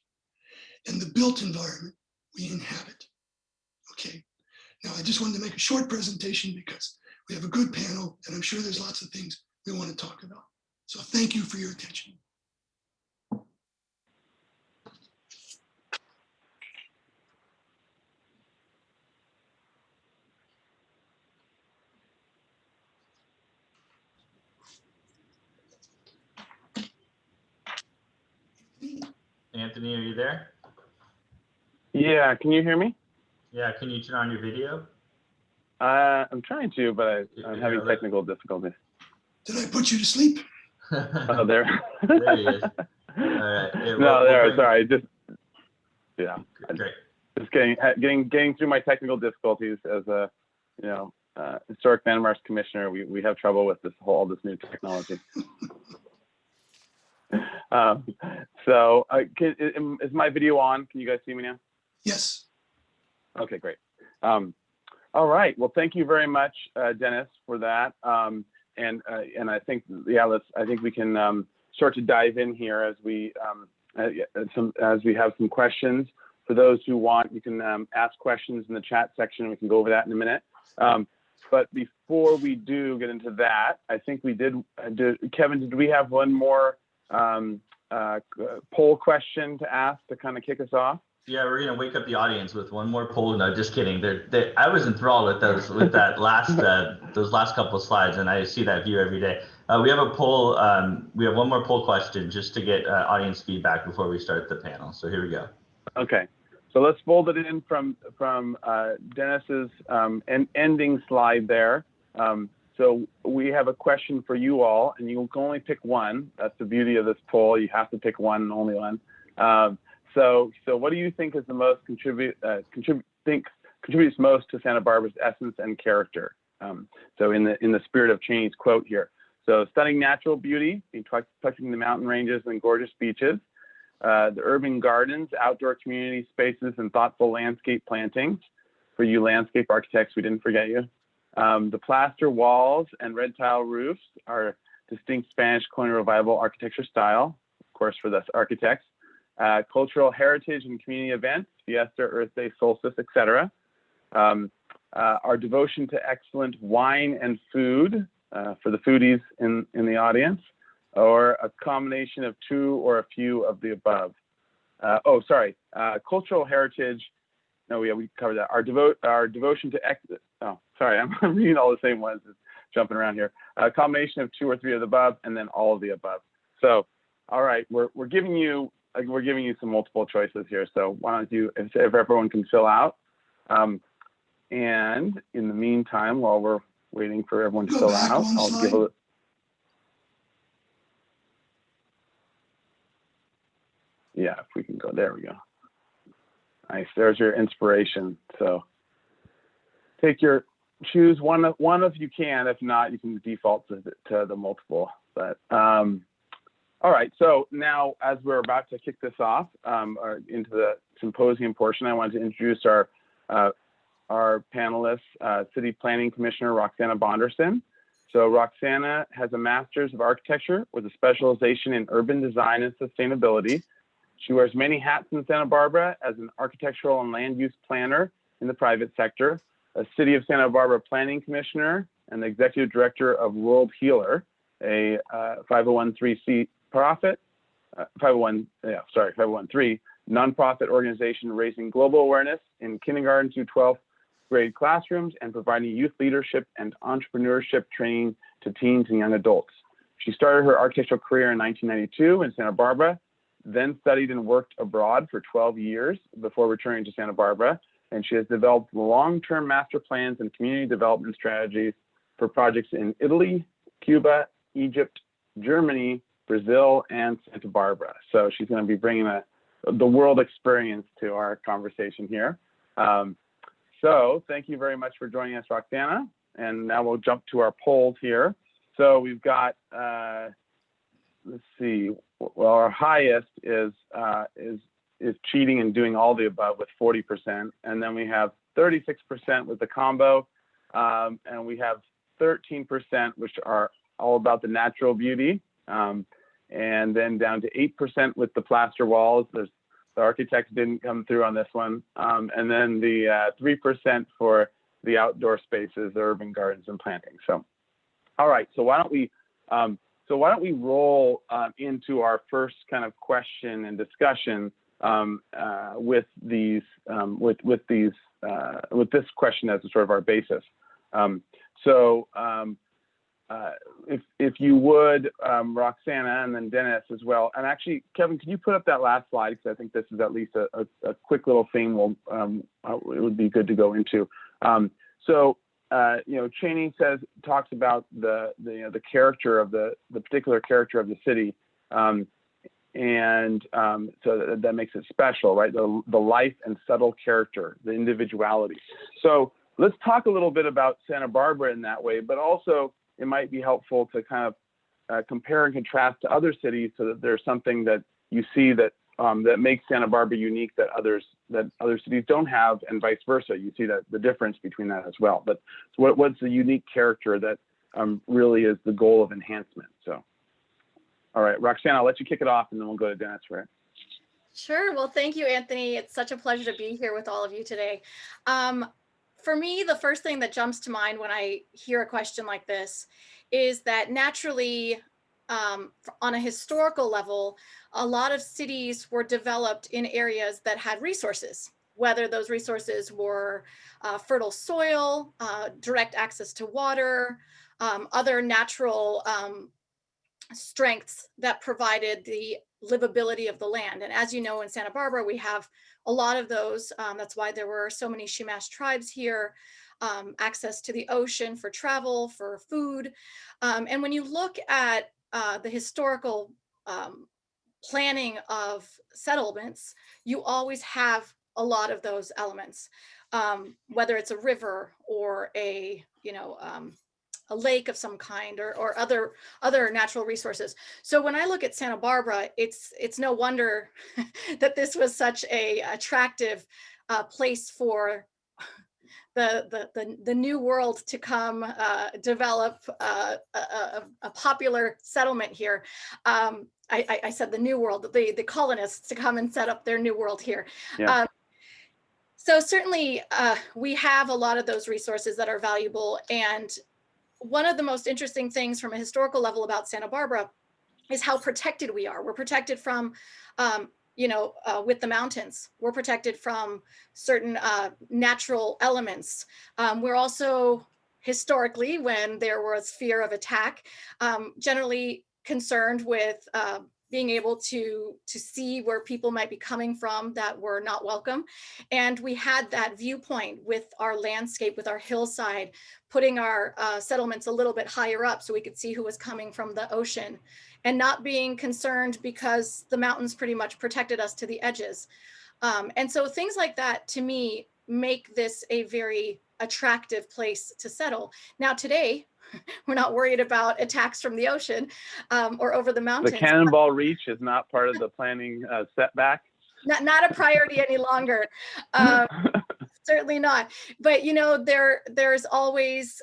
and the built environment we inhabit. Okay, now I just wanted to make a short presentation because we have a good panel and I'm sure there's lots of things we want to talk about. So thank you for your attention. Anthony, are you there? Yeah, can you hear me? Yeah, can you turn on your video? I'm trying to, but I'm having technical difficulties. Did I put you to sleep? Oh, there. There he is. All right. Yeah, No, there. Sorry, yeah. Great. Just getting through my technical difficulties as a, historic landmarks commissioner. We have trouble with all this new technology. Is my video on? Can you guys see me now? Yes. Okay, great. All right. Well, thank you very much, Dennis, for that. And I think, I think we can start to dive in here as we have some questions. For those who want, you can ask questions in the chat section. We can go over that in a minute. But before we do get into that, I think we did. Kevin, did we have one more poll question to ask to kind of kick us off? Yeah, we're gonna wake up the audience with one more poll. No, just kidding. I was enthralled with that last those last couple of slides, and I see that view every day. We have a poll. We have one more poll question just to get audience feedback before we start the panel. So here we go. Okay. So let's fold it in from Dennis's ending slide there. So we have a question for you all, and you can only pick one. That's the beauty of this poll. You have to pick one and only one. So what do you think is the most contributes most to Santa Barbara's essence and character? So in the spirit of Cheney's quote here. So stunning natural beauty, touching the mountain ranges and gorgeous beaches, the urban gardens, outdoor community spaces, and thoughtful landscape plantings. For you landscape architects, we didn't forget you. The plaster walls and red tile roofs are distinct Spanish colonial revival architecture style, of course, for us architects. Cultural heritage and community events, Fiesta, Earth Day, Solstice, etc. Our devotion to excellent wine and food for the foodies in the audience, or a combination of two or a few of the above. Cultural heritage. No, we covered that. Our devotion to I'm reading all the same ones, just jumping around here. A combination of two or three of the above, and then all of the above. So, all right, we're giving you some multiple choices here. So why don't you, if everyone can fill out, and in the meantime, while we're waiting for everyone to fill out, I'll give a. Yeah, if we can go, there we go. Nice, there's your inspiration. So choose one if you can. If not, you can default to the multiple. But all right, so now as we're about to kick this off into the symposium portion, I wanted to introduce our our panelists, City Planning Commissioner Roxanna Bonderson. So Roxanna has a Master's of Architecture with a specialization in urban design and sustainability. She wears many hats in Santa Barbara as an architectural and land use planner in the private sector, a City of Santa Barbara Planning Commissioner, and the Executive Director of World Healer, a 501(c) profit, 501(c) nonprofit organization raising global awareness in kindergarten through 12th grade classrooms and providing youth leadership and entrepreneurship training to teens and young adults. She started her architectural career in 1992 in Santa Barbara, then studied and worked abroad for 12 years before returning to Santa Barbara. And she has developed long-term master plans and community development strategies for projects in Italy, Cuba, Egypt, Germany, Brazil, and Santa Barbara. So she's going to be bringing the world experience to our conversation here. So thank you very much for joining us, Roxanna. And now we'll jump to our polls here. So we've got, let's see, well, our highest is cheating and doing all the above with 40%. And then we have 36% with the combo. And we have 13%, which are all about the natural beauty. And then down to 8% with the plaster walls. The architects didn't come through on this one. And then the 3% for the outdoor spaces, the urban gardens and planting. So, all right, so why don't we roll into our first kind of question and discussion with this question as a sort of our basis. If you would, Roxanna, and then Dennis as well. And actually, Kevin, can you put up that last slide? Because I think this is at least a quick little thing it would be good to go into. Cheney talks about the character of the particular character of the city. So that makes it special, right? The life and subtle character, the individuality. So let's talk a little bit about Santa Barbara in that way, but also it might be helpful to kind of compare and contrast to other cities so that there's something that you see that that makes Santa Barbara unique that other cities don't have, and vice versa. You see that the difference between that as well. But what's the unique character that really is the goal of enhancement? So, all right, Roxanna, I'll let you kick it off, and then we'll go to Dennis for it. Sure. Well, thank you, Anthony. It's such a pleasure to be here with all of you today. For me, the first thing that jumps to mind when I hear a question like this is that naturally, on a historical level, a lot of cities were developed in areas that had resources, whether those resources were fertile soil, direct access to water, other natural strengths that provided the livability of the land. And as you know, in Santa Barbara, we have a lot of those. That's why there were so many Chumash tribes here, access to the ocean for travel, for food. And when you look at the historical planning of settlements, you always have a lot of those elements, whether it's a river or a lake of some kind or other natural resources. So when I look at Santa Barbara, it's no wonder that this was such a attractive place for the new world to come develop a popular settlement here. I said the new world, the colonists to come and set up their new world here. Yeah. So certainly we have a lot of those resources that are valuable. And one of the most interesting things from a historical level about Santa Barbara is how protected we are. We're protected from, with the mountains. We're protected from certain natural elements. We're also historically, when there was fear of attack, generally concerned with being able to see where people might be coming from that were not welcome. And we had that viewpoint with our landscape, with our hillside, putting our settlements a little bit higher up so we could see who was coming from the ocean, and not being concerned because the mountains pretty much protected us to the edges. And so things like that, to me, make this a very attractive place to settle. Now today, we're not worried about attacks from the ocean or over the mountains. The Cannonball Reach is not part of the planning setback? Not a priority any longer. Certainly not. But you know, there's always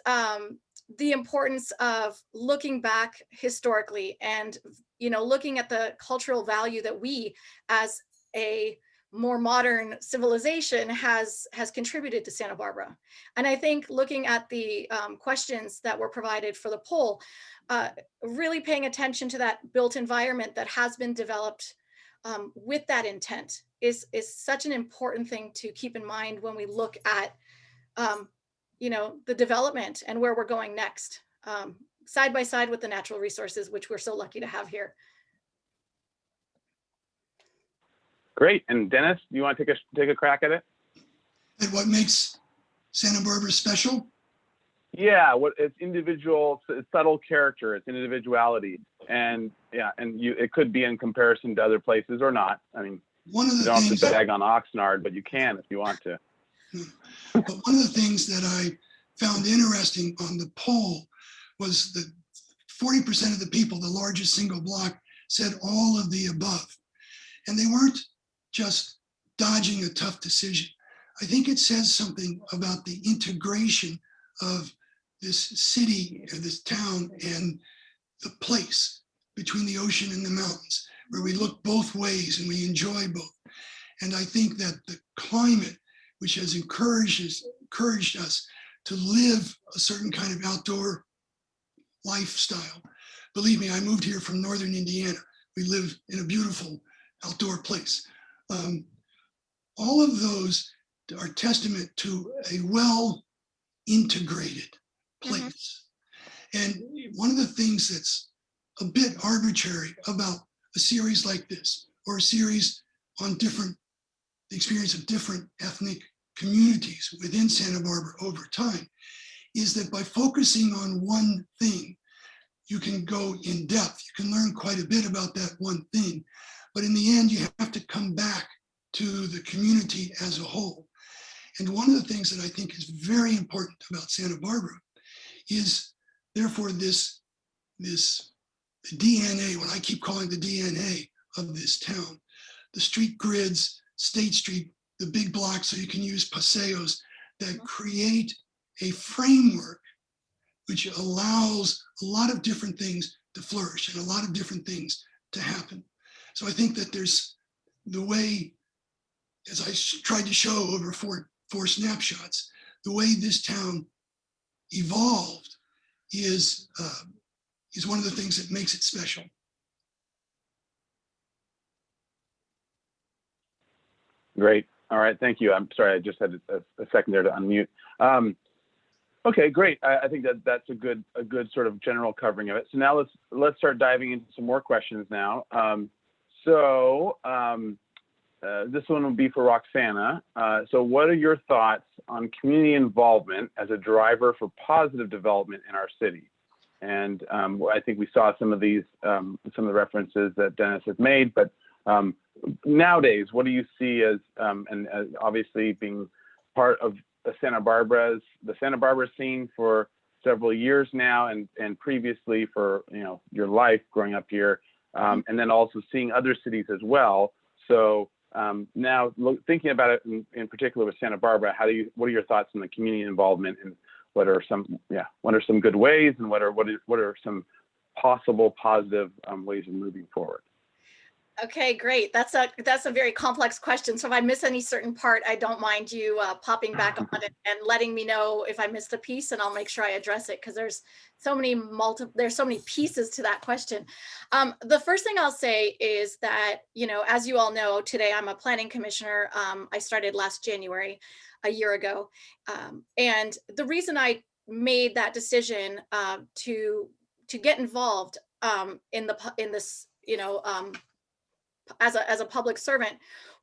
the importance of looking back historically and, you know, looking at the cultural value that we as a more modern civilization has contributed to Santa Barbara. And I think looking at the questions that were provided for the poll, really paying attention to that built environment that has been developed with that intent is such an important thing to keep in mind when we look at you know, the development and where we're going next, side by side with the natural resources, which we're so lucky to have here. Great. And Dennis, do you want to take a crack at it? And what makes Santa Barbara special? Yeah, what its individual, its subtle character, its individuality, and yeah, and it could be in comparison to other places or not. I mean, One of the you don't things, have to bag on Oxnard, but you can if you want to. but one of the things that I found interesting on the poll was that 40% of the people, the largest single block, said all of the above. And they weren't just dodging a tough decision. I think it says something about the integration of this city, or this town, and the place between the ocean and the mountains, where we look both ways and we enjoy both. And I think that the climate, which has encouraged us to live a certain kind of outdoor lifestyle. Believe me, I moved here from northern Indiana. We live in a beautiful outdoor place. All of those are testament to a well-integrated place. And one of the things that's a bit arbitrary about a series like this, or a series on the experience of different ethnic communities within Santa Barbara over time, is that by focusing on one thing, you can go in depth. You can learn quite a bit about that one thing. But in the end, you have to come back to the community as a whole. And one of the things that I think is very important about Santa Barbara is therefore this DNA, what I keep calling the DNA of this town, the street grids, State Street, the big blocks, so you can use paseos that create a framework which allows a lot of different things to flourish and a lot of different things to happen. So I think that there's the way, as I tried to show over four snapshots, the way this town evolved is one of the things that makes it special. Great. All right. Thank you. I'm sorry. I just had a second there to unmute. Okay, great. I think that's a good sort of general covering of it. So now let's start diving into some more questions now. This one will be for Roxanna. So what are your thoughts on community involvement as a driver for positive development in our city? And I think we saw some of these, some of the references that Dennis has made, but nowadays, what do you see as, and as obviously being part of the Santa Barbara scene for several years now, and previously for your life growing up here, and then also seeing other cities as well. So now thinking about it in particular with Santa Barbara, what are your thoughts on the community involvement, and what are some good ways, and what are some possible positive ways of moving forward? Okay, great. That's a very complex question. So if I miss any certain part, I don't mind you popping back on it and letting me know if I missed a piece, and I'll make sure I address it, because there's so many pieces to that question. The first thing I'll say is that, as you all know, today I'm a planning commissioner. I started last January, a year ago. And the reason I made that decision to get involved in this, as a public servant,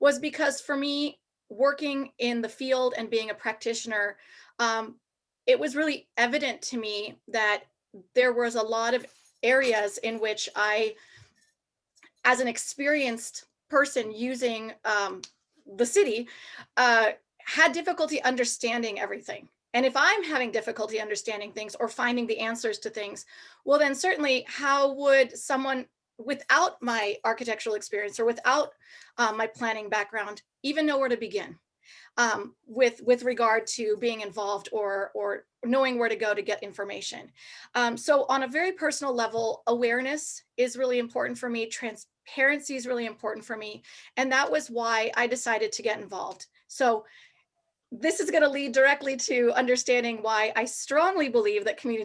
was because for me, working in the field and being a practitioner, it was really evident to me that there was a lot of areas in which I, as an experienced person using the city, had difficulty understanding everything. And if I'm having difficulty understanding things or finding the answers to things, well, then certainly how would someone without my architectural experience or without my planning background even know where to begin? with regard to being involved or knowing where to go to get information. So on a very personal level, awareness is really important for me. Transparency is really important for me. And that was why I decided to get involved. So this is going to lead directly to understanding why I strongly believe that community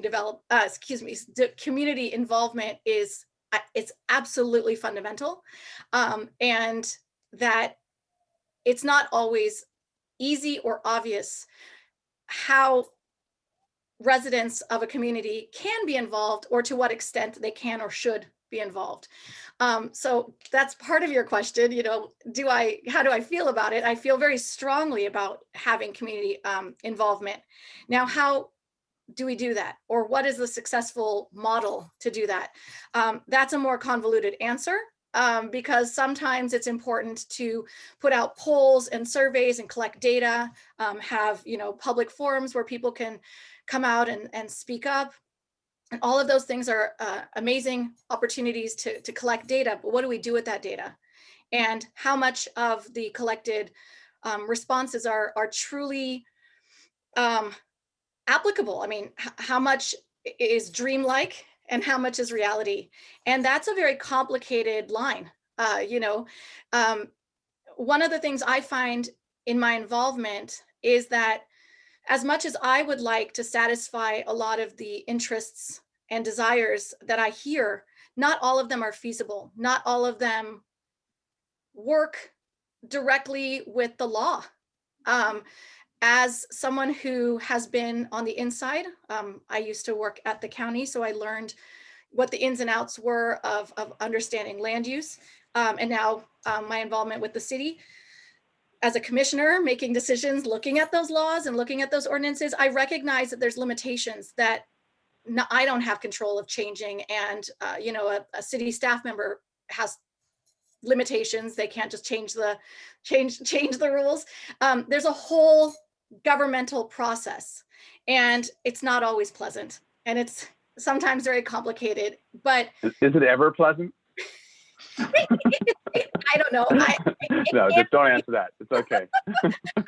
involvement is it's absolutely fundamental, and that it's not always easy or obvious how residents of a community can be involved or to what extent they can or should be involved. So that's part of your question, you know, how do I feel about it? I feel very strongly about having community involvement. Now, how do we do that? Or what is the successful model to do that? That's a more convoluted answer. Because sometimes it's important to put out polls and surveys and collect data, have, you know, public forums where people can come out and speak up. And all of those things are amazing opportunities to collect data, but what do we do with that data? And how much of the collected responses are truly applicable? I mean, how much is dreamlike and how much is reality? And that's a very complicated line. You know, one of the things I find in my involvement is that as much as I would like to satisfy a lot of the interests and desires that I hear, not all of them are feasible. Not all of them work directly with the law. As someone who has been on the inside, I used to work at the county, so I learned what the ins and outs were of understanding land use. And now my involvement with the city as a commissioner, making decisions, looking at those laws and looking at those ordinances, I recognize that there's limitations that I don't have control of changing. And you know, a city staff member has limitations. They can't just change the rules. There's a whole governmental process, and it's not always pleasant, and it's sometimes very complicated. But is it ever pleasant? I don't know. No, just don't answer that. It's okay.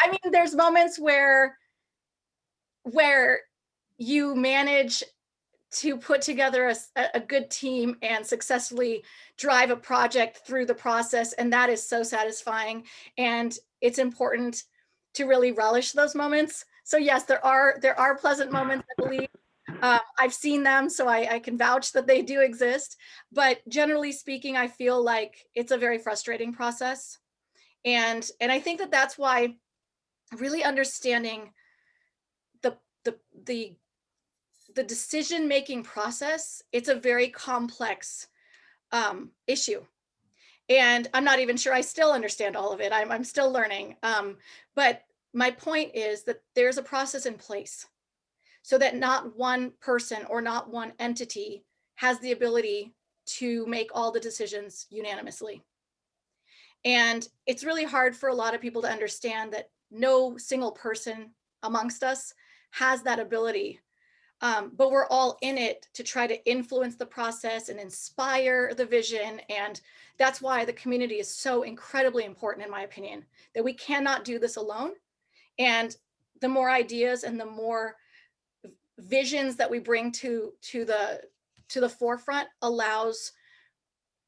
I mean, there's moments where you manage to put together a good team and successfully drive a project through the process, and that is so satisfying. And it's important to really relish those moments. So yes, there are pleasant moments, I believe. I've seen them, so I can vouch that they do exist. But generally speaking, I feel like it's a very frustrating process. And I think that that's why really understanding the decision-making process, it's a very complex issue. And I'm not even sure I still understand all of it. I'm still learning. But my point is that there's a process in place so that not one person or not one entity has the ability to make all the decisions unanimously. And it's really hard for a lot of people to understand that no single person amongst us has that ability. But we're all in it to try to influence the process and inspire the vision. And that's why the community is so incredibly important, in my opinion, that we cannot do this alone. And the more ideas and the more visions that we bring to the forefront allows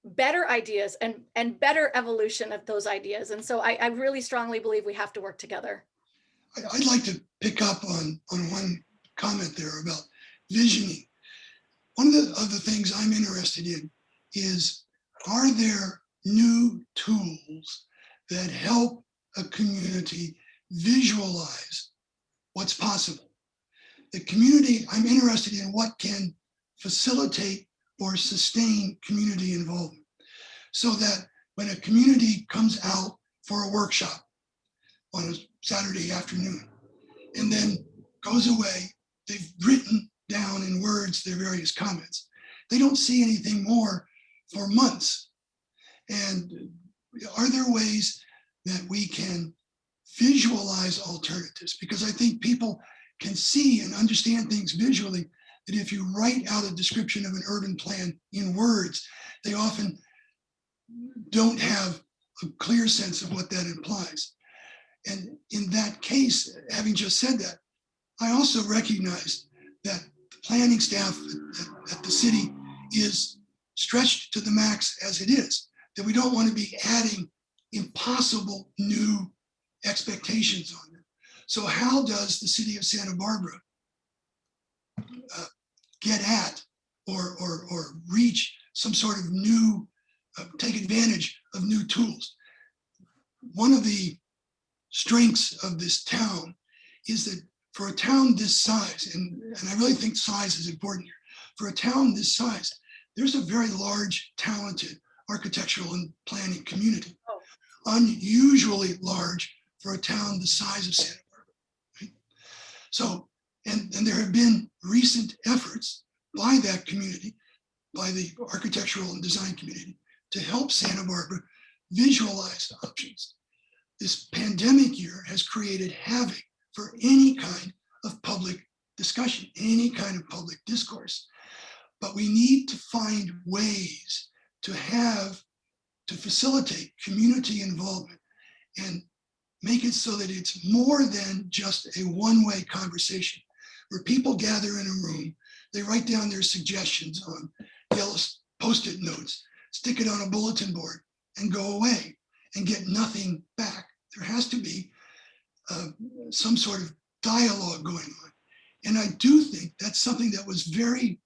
better ideas and better evolution of those ideas. And so I really strongly believe we have to work together. I'd like to pick up on one comment there about visioning. One of the things I'm interested in is, are there new tools that help a community visualize what's possible? The community, I'm interested in what can facilitate or sustain community involvement, so that when a community comes out for a workshop on a Saturday afternoon and then goes away, they've written down in words their various comments. They don't see anything more for months. And are there ways that we can visualize alternatives? Because I think people can see and understand things visually, that if you write out a description of an urban plan in words, they often don't have a clear sense of what that implies. And in that case, having just said that, I also recognize that the planning staff at the city is stretched to the max as it is, that we don't want to be adding impossible new expectations on them. So how does the city of Santa Barbara get at or reach some sort of new, take advantage of new tools? One of the strengths of this town is that for a town this size, and I really think size is important here, for a town this size, there's a very large, talented architectural and planning community. Unusually large for a town the size of Santa Barbara, right? So, and there have been recent efforts by that community, by the architectural and design community, to help Santa Barbara visualize options. This pandemic year has created havoc for any kind of public discussion, any kind of public discourse. But we need to find ways to facilitate community involvement and make it so that it's more than just a one-way conversation where people gather in a room, they write down their suggestions on yellow Post-it notes, stick it on a bulletin board and go away and get nothing back. There has to be some sort of dialogue going on. And I do think that's something that was very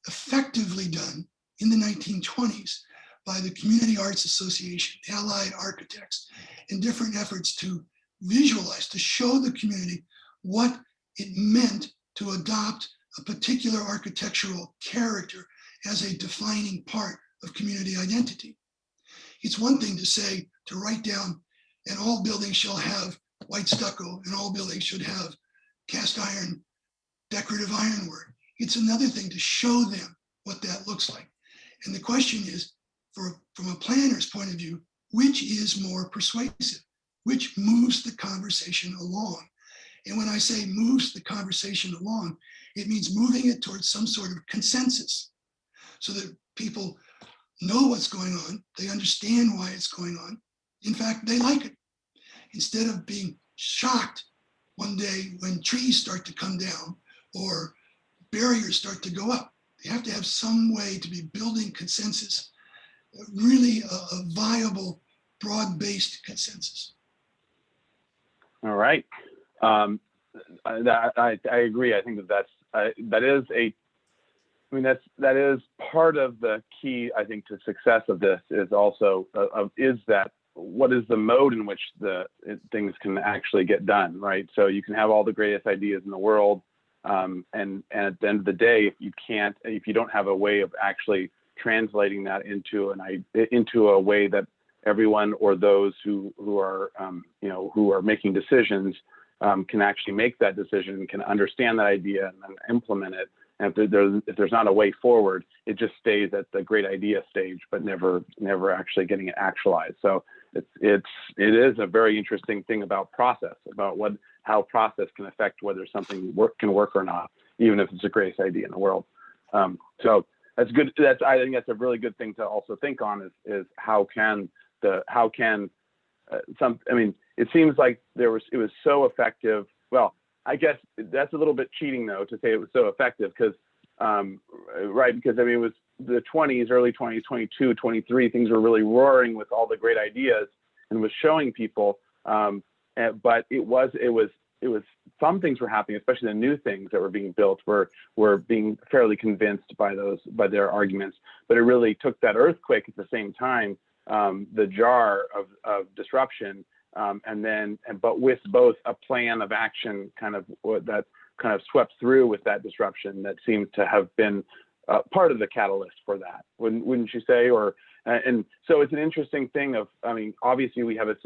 effectively done in the 1920s by the Community Arts Association, Allied Architects, and different efforts to visualize, to show the community what it meant to adopt a particular architectural character as a defining part of community identity. It's one thing to say, to write down, and all buildings shall have white stucco, and all buildings should have cast iron, decorative ironwork. It's another thing to show them what that looks like. And the question is, from a planner's point of view, which is more persuasive? Which moves the conversation along? And when I say moves the conversation along, it means moving it towards some sort of consensus so that people know what's going on, they understand why it's going on. In fact, they like it. Instead of being shocked one day when trees start to come down or barriers start to go up. They have to have some way to be building consensus, really a viable, broad-based consensus. All right. I agree. I think that is part of the key, I think, to success of this is also is that what is the mode in which things can actually get done, right? So you can have all the greatest ideas in the world, and at the end of the day, if you don't have a way of actually translating that into a way that everyone or those who are making decisions can actually make that decision, can understand that idea and then implement it. And if there's not a way forward, it just stays at the great idea stage, but never actually getting it actualized. So it is a very interesting thing about process, about how process can affect whether something can work or not, even if it's the greatest idea in the world. So that's good. I think that's a really good thing to also think on is it seems like it was so effective. Well, I guess that's a little bit cheating though to say it was so effective because it was the 20s, early 20s, 22, 23, things were really roaring with all the great ideas and was showing people. But it was some things were happening, especially the new things that were being built were being fairly convinced by their arguments. But it really took that earthquake at the same time, the jar of disruption, but with both a plan of action that kind of swept through with that disruption that seems to have been part of the catalyst for that, wouldn't you say? And so it's an interesting thing obviously we have a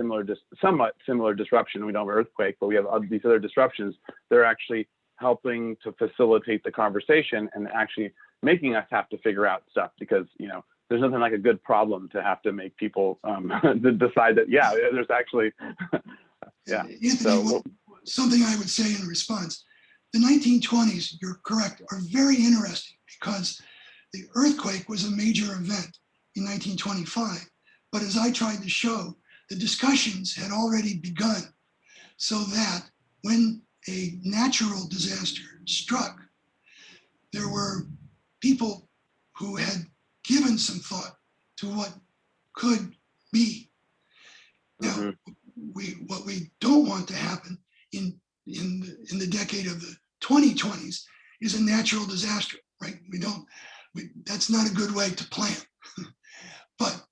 somewhat similar disruption. We don't have an earthquake, but we have these other disruptions. They're actually helping to facilitate the conversation and actually making us have to figure out stuff because, there's nothing like a good problem to have to make people decide that, there's actually, Anthony, So, something I would say in response, the 1920s, you're correct, are very interesting because the earthquake was a major event in 1925. But as I tried to show, the discussions had already begun, so that when a natural disaster struck, there were people who had given some thought to what could be. Now, what we don't want to happen in the decade of the 2020s is a natural disaster, right? That's not a good way to plan. But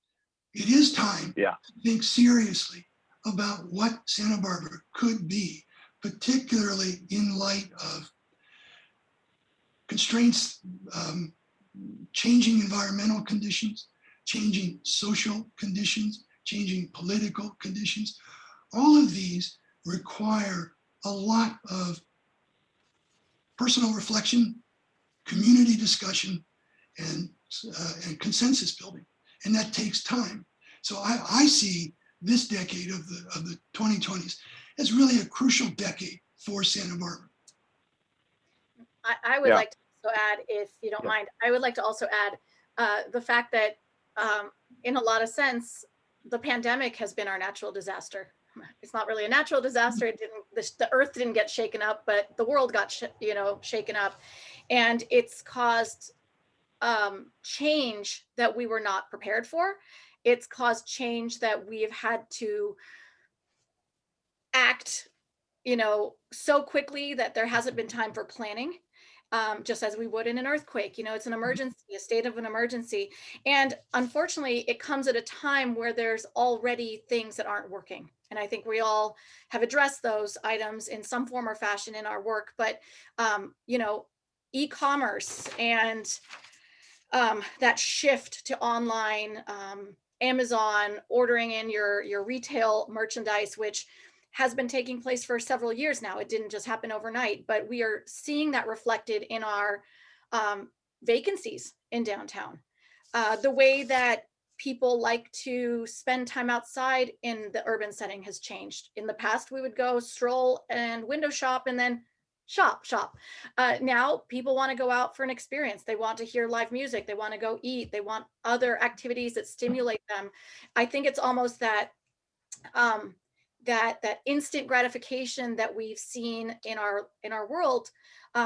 it is time to think seriously about what Santa Barbara could be, particularly in light of constraints, changing environmental conditions, changing social conditions, changing political conditions. All of these require a lot of personal reflection, community discussion, and consensus building, and that takes time. So I see this decade of the 2020s as really a crucial decade for Santa Barbara. I would like to also add, if you don't mind, I would like to also add the fact that in a lot of sense, the pandemic has been our natural disaster. It's not really a natural disaster. It didn't, the earth didn't get shaken up, but the world got shaken up, and it's caused change that we were not prepared for. It's caused change that we have had to act, so quickly that there hasn't been time for planning. Just as we would in an earthquake. It's an emergency, a state of an emergency. And unfortunately, it comes at a time where there's already things that aren't working. And I think we all have addressed those items in some form or fashion in our work. But, e-commerce and that shift to online, Amazon, ordering in your retail merchandise, which has been taking place for several years now. It didn't just happen overnight, but we are seeing that reflected in our vacancies in downtown. The way that people like to spend time outside in the urban setting has changed. In the past, we would go stroll and window shop and then shop. Now people want to go out for an experience. They want to hear live music. They want to go eat. They want other activities that stimulate them. I think it's almost that that instant gratification that we've seen in our world,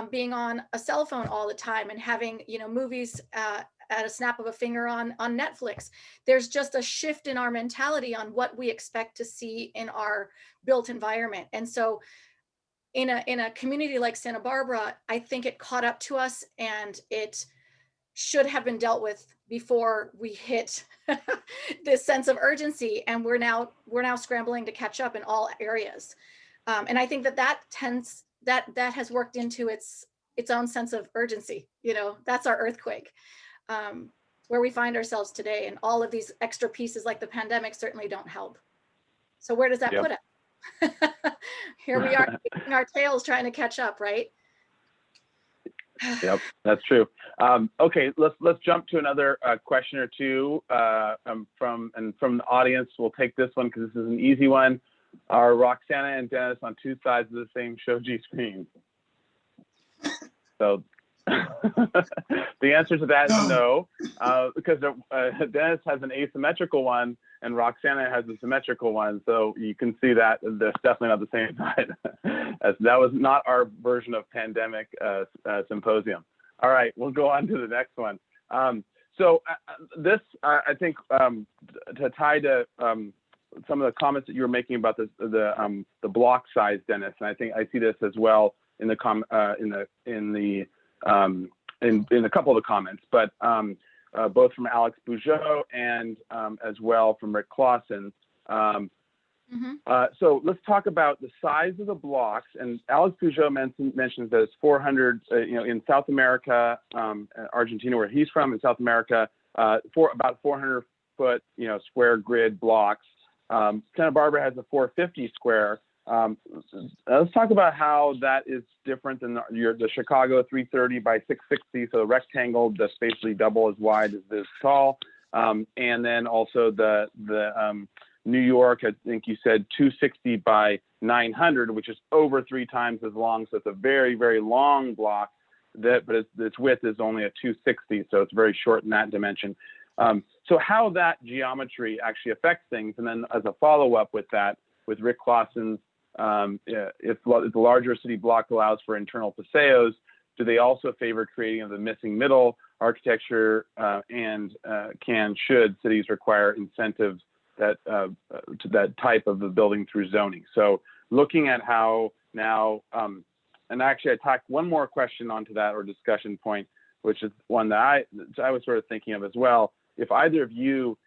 being on a cell phone all the time and having movies at a snap of a finger on Netflix. There's just a shift in our mentality on what we expect to see in our built environment. And so in a community like Santa Barbara, I think it caught up to us, and it should have been dealt with before we hit this sense of urgency, and we're now scrambling to catch up in all areas. And I think that has worked into its own sense of urgency. That's our earthquake, where we find ourselves today, and all of these extra pieces like the pandemic certainly don't help. So where does that put us? Here we are, kicking our tails trying to catch up, right? Yep, that's true. Okay, let's jump to another question or two from the audience. We'll take this one because this is an easy one. Are Roxanna and Dennis on two sides of the same shoji screen? So the answer to that is no, because Dennis has an asymmetrical one and Roxanna has a symmetrical one. So you can see that they're definitely not the same side. That was not our version of pandemic symposium. All right, we'll go on to the next one. So this, I think, to tie to some of the comments that you were making about the block size, Dennis, and I think I see this as well in a couple of the comments, but both from Alex Bougeot and as well from Rick Clausen. So let's talk about the size of the blocks. And Alex Bougeot mentions that it's 400, in South America, Argentina, where he's from, in South America, for about 400 foot, square grid blocks. Santa Barbara has a 450 square. Let's talk about how that is different than the Chicago 330 by 660, so the rectangle that's basically double as wide as this tall, and then also the New York, I think you said 260 by 900, which is over 3 times as long. So it's a very, very long block, but its width is only a 260, so it's very short in that dimension. So how that geometry actually affects things, and then as a follow-up with that, with Rick Clausen's, if the larger city block allows for internal paseos, do they also favor creating of the missing middle architecture, and should cities require incentives that to that type of the building through zoning? So looking at how now, and actually I tacked one more question onto that, or discussion point, which is one that I was sort of thinking of as well. If either of you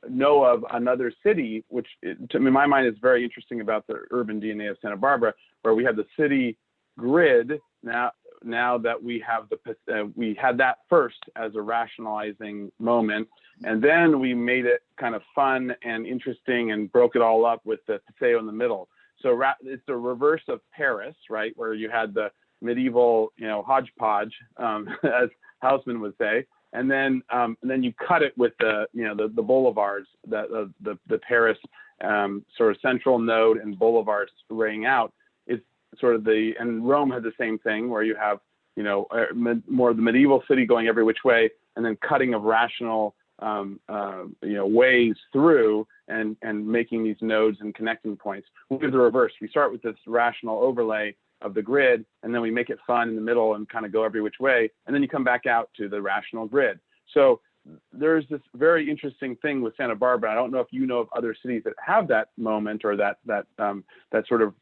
know of another city, which to my mind is very interesting about the urban DNA of Santa Barbara, where we have the city grid now that we have we had that first as a rationalizing moment, and then we made it kind of fun and interesting and broke it all up with the paseo in the middle. So it's the reverse of Paris, right, where you had the medieval, hodgepodge, as Haussmann would say, and then you cut it with the boulevards, the Paris sort of central node and boulevards raying out. It's sort of and Rome had the same thing, where you have more of the medieval city going every which way, and then cutting of rational ways through and making these nodes and connecting points. We do the reverse. We start with this rational overlay of the grid, and then we make it fun in the middle and kind of go every which way, and then you come back out to the rational grid. So there's this very interesting thing with Santa Barbara. I don't know if you know of other cities that have that moment, or that sort of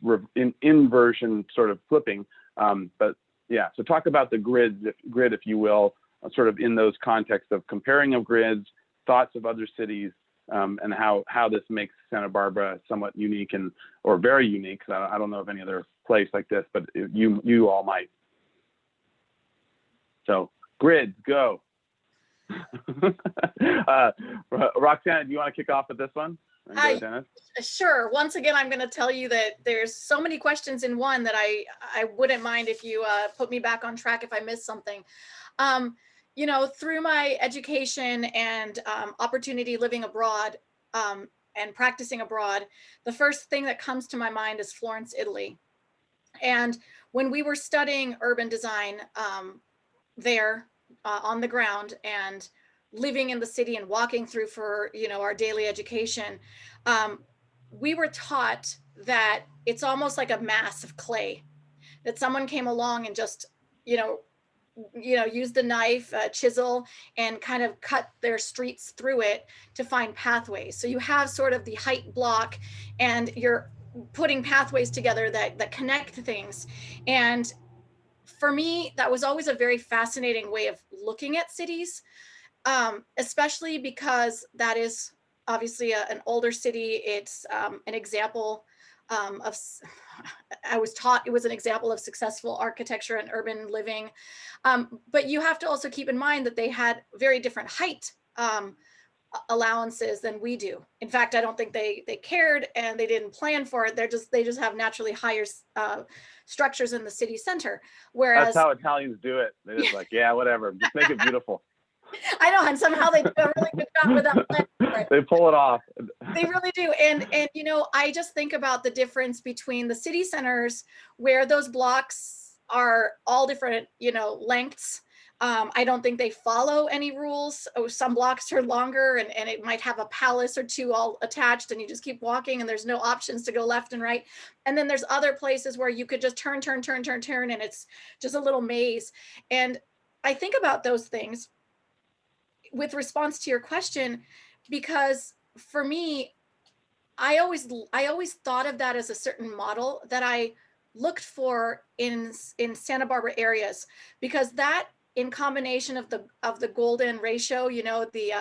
inversion sort of flipping. But yeah, so talk about the grid, if you will, sort of in those contexts of comparing of grids, thoughts of other cities, and how this makes Santa Barbara somewhat unique or very unique. I don't know of any other place like this, but you all might. So grids, go. Roxanna, do you want to kick off with this one? Sure. Once again, I'm going to tell you that there's so many questions in one that I wouldn't mind if you put me back on track if I missed something. Through my education and opportunity living abroad and practicing abroad, the first thing that comes to my mind is Florence, Italy. And when we were studying urban design there on the ground and living in the city and walking through for our daily education, we were taught that it's almost like a mass of clay, that someone came along and just used a knife, a chisel, and kind of cut their streets through it to find pathways. So you have sort of the height block, and you're putting pathways together that connect things. And for me, that was always a very fascinating way of looking at cities, especially because that is obviously an older city. It's an example I was taught it was an example of successful architecture and urban living. But you have to also keep in mind that they had very different height allowances than we do. In fact, I don't think they cared, and they didn't plan for it. They just have naturally higher structures in the city center. Whereas that's how Italians do it. They're just like, yeah, whatever, just make it beautiful. I know, and somehow they do a really good job without planning for it. They pull it off. They really do. And I just think about the difference between the city centers, where those blocks are all different, lengths. I don't think they follow any rules. Some blocks are longer, and it might have a palace or two all attached, and you just keep walking and there's no options to go left and right. And then there's other places where you could just turn, and it's just a little maze. And I think about those things with response to your question, because for me, I always thought of that as a certain model that I looked for in Santa Barbara areas, because that, in combination of the golden ratio, the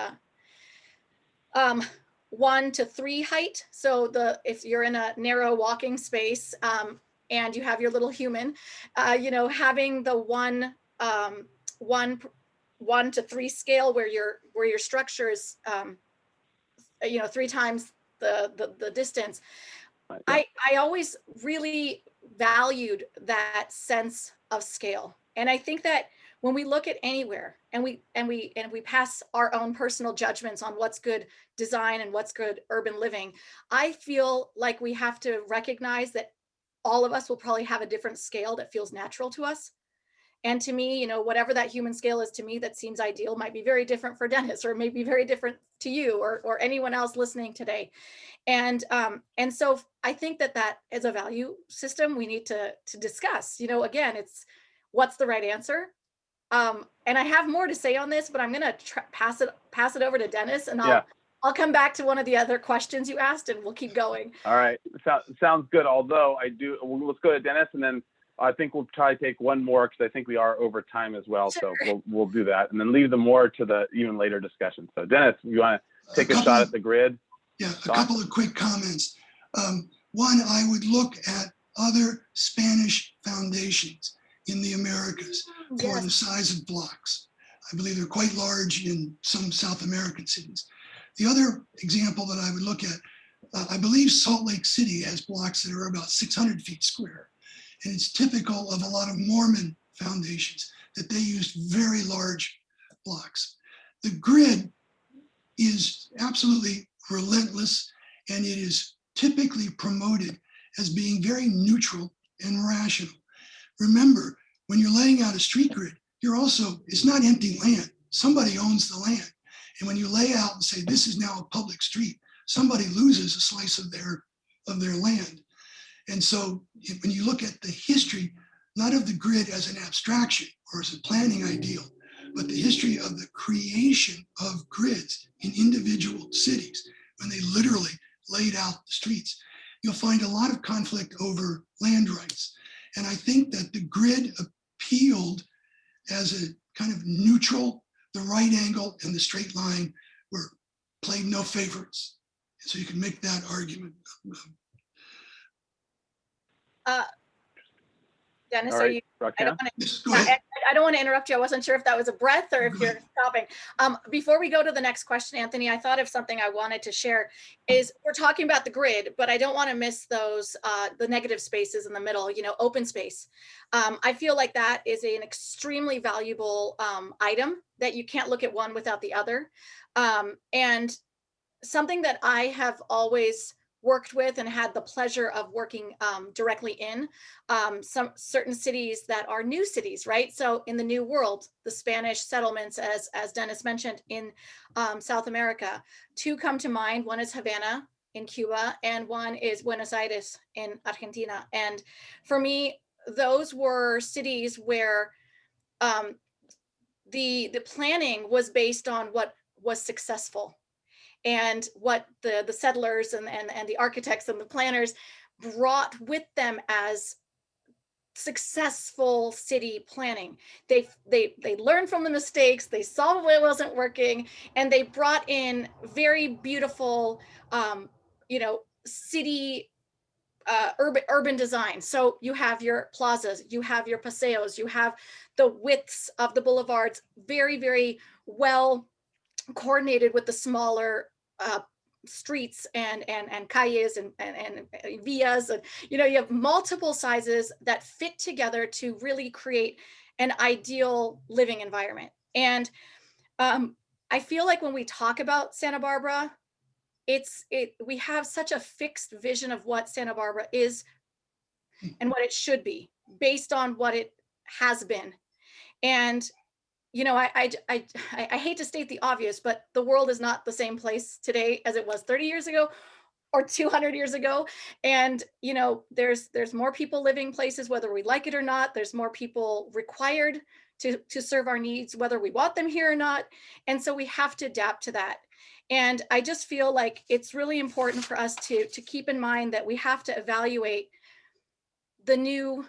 1 to 3 height. So if you're in a narrow walking space and you have your little human, having the 1 to 3 scale where your structure is 3 times the distance. I always really valued that sense of scale. And I think that when we look at anywhere and we pass our own personal judgments on what's good design and what's good urban living, I feel like we have to recognize that all of us will probably have a different scale that feels natural to us. And to me, you know, whatever that human scale is to me that seems ideal might be very different for Dennis, or maybe very different to you or anyone else listening today. And so I think that as a value system, we need to discuss, you know, again, it's what's the right answer. And I have more to say on this, but I'm going to pass it over to Dennis, and I'll come back to one of the other questions you asked, and we'll keep going. All right, sounds good. Although let's go to Dennis, and then I think we'll try to take one more, because I think we are over time as well. Sure. So we'll do that, and then leave the more to the even later discussion. So Dennis, you want to take a shot at the grid? Yeah, a couple of quick comments. One, I would look at other Spanish foundations in the Americas for the size of blocks. I believe they're quite large in some South American cities. The other example that I would look at, I believe Salt Lake City has blocks that are about 600 feet square. And it's typical of a lot of Mormon foundations that they use very large blocks. The grid is absolutely relentless, and it is typically promoted as being very neutral and rational. Remember, when you're laying out a street grid, it's not empty land. Somebody owns the land. And when you lay out and say, this is now a public street, somebody loses a slice of their land. And so when you look at the history, not of the grid as an abstraction or as a planning ideal, but the history of the creation of grids in individual cities, when they literally laid out the streets, you'll find a lot of conflict over land rights. And I think that the grid appealed as a kind of neutral, the right angle and the straight line played no favorites. And so you can make that argument. Dennis, All right, are you? Roxanna? I don't want to interrupt you. I wasn't sure if that was a breath or if you're stopping. Before we go to the next question, Anthony, I thought of something I wanted to share. Is we're talking about the grid, but I don't want to miss those the negative spaces in the middle. You know, open space. I feel like that is an extremely valuable item that you can't look at one without the other. And something that I have always worked with and had the pleasure of working directly in some certain cities that are new cities, right? So in the New World, the Spanish settlements, as Dennis mentioned, in South America, two come to mind. One is Havana in Cuba, and one is Buenos Aires in Argentina. And for me, those were cities where the planning was based on what was successful, and what the settlers and the architects and the planners brought with them as successful city planning. They learned from the mistakes, they saw what wasn't working, and they brought in very beautiful, you know, city urban design. So you have your plazas, you have your paseos, you have the widths of the boulevards, very, very well coordinated with the smaller streets and calles and villas, and you know, you have multiple sizes that fit together to really create an ideal living environment. And I feel like when we talk about Santa Barbara, we have such a fixed vision of what Santa Barbara is and what it should be based on what it has been. And you know, I hate to state the obvious, but the world is not the same place today as it was 30 years ago or 200 years ago. And, you know, there's more people living places, whether we like it or not. There's more people required to serve our needs, whether we want them here or not. And so we have to adapt to that. And I just feel like it's really important for us to keep in mind that we have to evaluate the new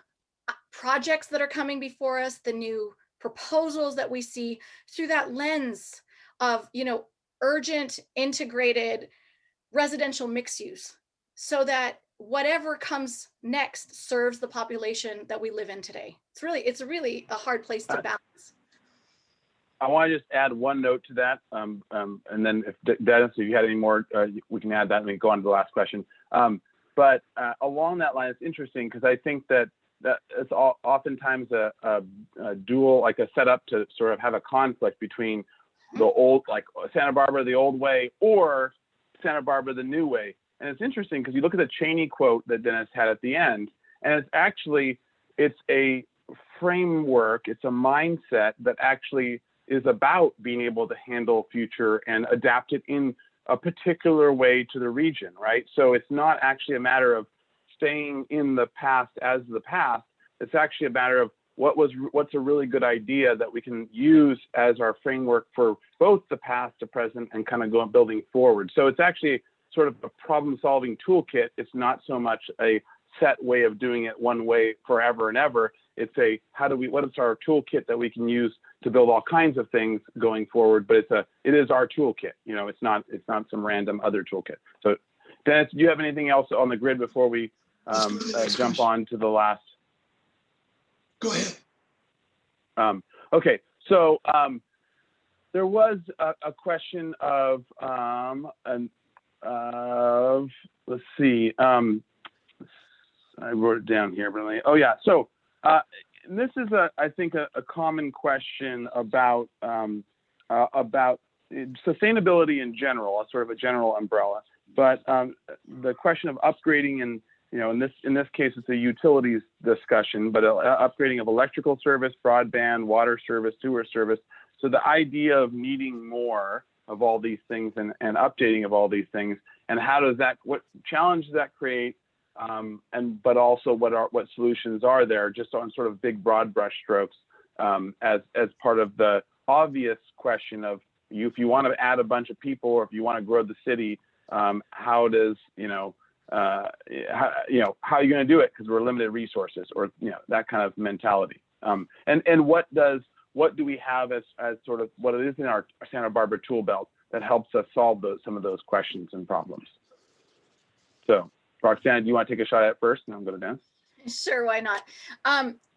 projects that are coming before us, the new proposals that we see through that lens of, you know, urgent integrated residential mixed use, so that whatever comes next serves the population that we live in today. It's really a hard place to balance. I want to just add one note to that, and then if Dennis, if you had any more, we can add that and we go on to the last question. But along that line, it's interesting because I think that it's oftentimes a dual, like a setup to sort of have a conflict between the old, like Santa Barbara the old way, or Santa Barbara the new way. And it's interesting because you look at the Cheney quote that Dennis had at the end, and it's a framework, it's a mindset that actually is about being able to handle future and adapt it in a particular way to the region, right? So it's not actually a matter of staying in the past as the past. It's actually a matter of what's a really good idea that we can use as our framework for both the past, the present, and kind of building forward. So it's actually sort of a problem-solving toolkit. It's not so much a set way of doing it one way forever and ever. It's a what is our toolkit that we can use to build all kinds of things going forward, but it is our toolkit. You know, it's not some random other toolkit. So Dennis, do you have anything else on the grid before we jump on to the last? Go ahead. Okay, so there was a question of let's see. I wrote it down here, really. Oh yeah. So this is I think a common question about sustainability in general, a sort of a general umbrella. But the question of upgrading, and you know, in this case, it's a utilities discussion, but upgrading of electrical service, broadband, water service, sewer service. So the idea of needing more of all these things and updating of all these things, and what challenge does that create? But also what solutions are there, just on sort of big broad brush strokes, as part of the obvious question of if you want to add a bunch of people, or if you want to grow the city, how does how are you going to do it, because we're limited resources, or that kind of mentality. And what do we have as sort of what it is in our Santa Barbara tool belt that helps us solve some of those questions and problems? So Roxanna, do you want to take a shot at it first, and I'm going to Dennis? Sure, why not?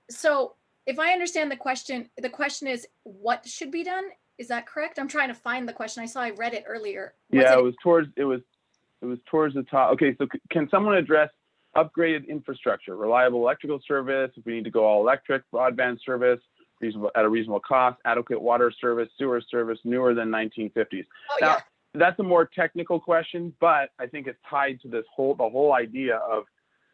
So if I understand the question is what should be done? Is that correct? I'm trying to find the question. I saw I read it earlier. It was towards the top. Okay, so can someone address upgraded infrastructure, reliable electrical service, if we need to go all electric, broadband service, at a reasonable cost, adequate water service, sewer service, newer than 1950s. Now, that's a more technical question, but I think it's tied to the whole idea of,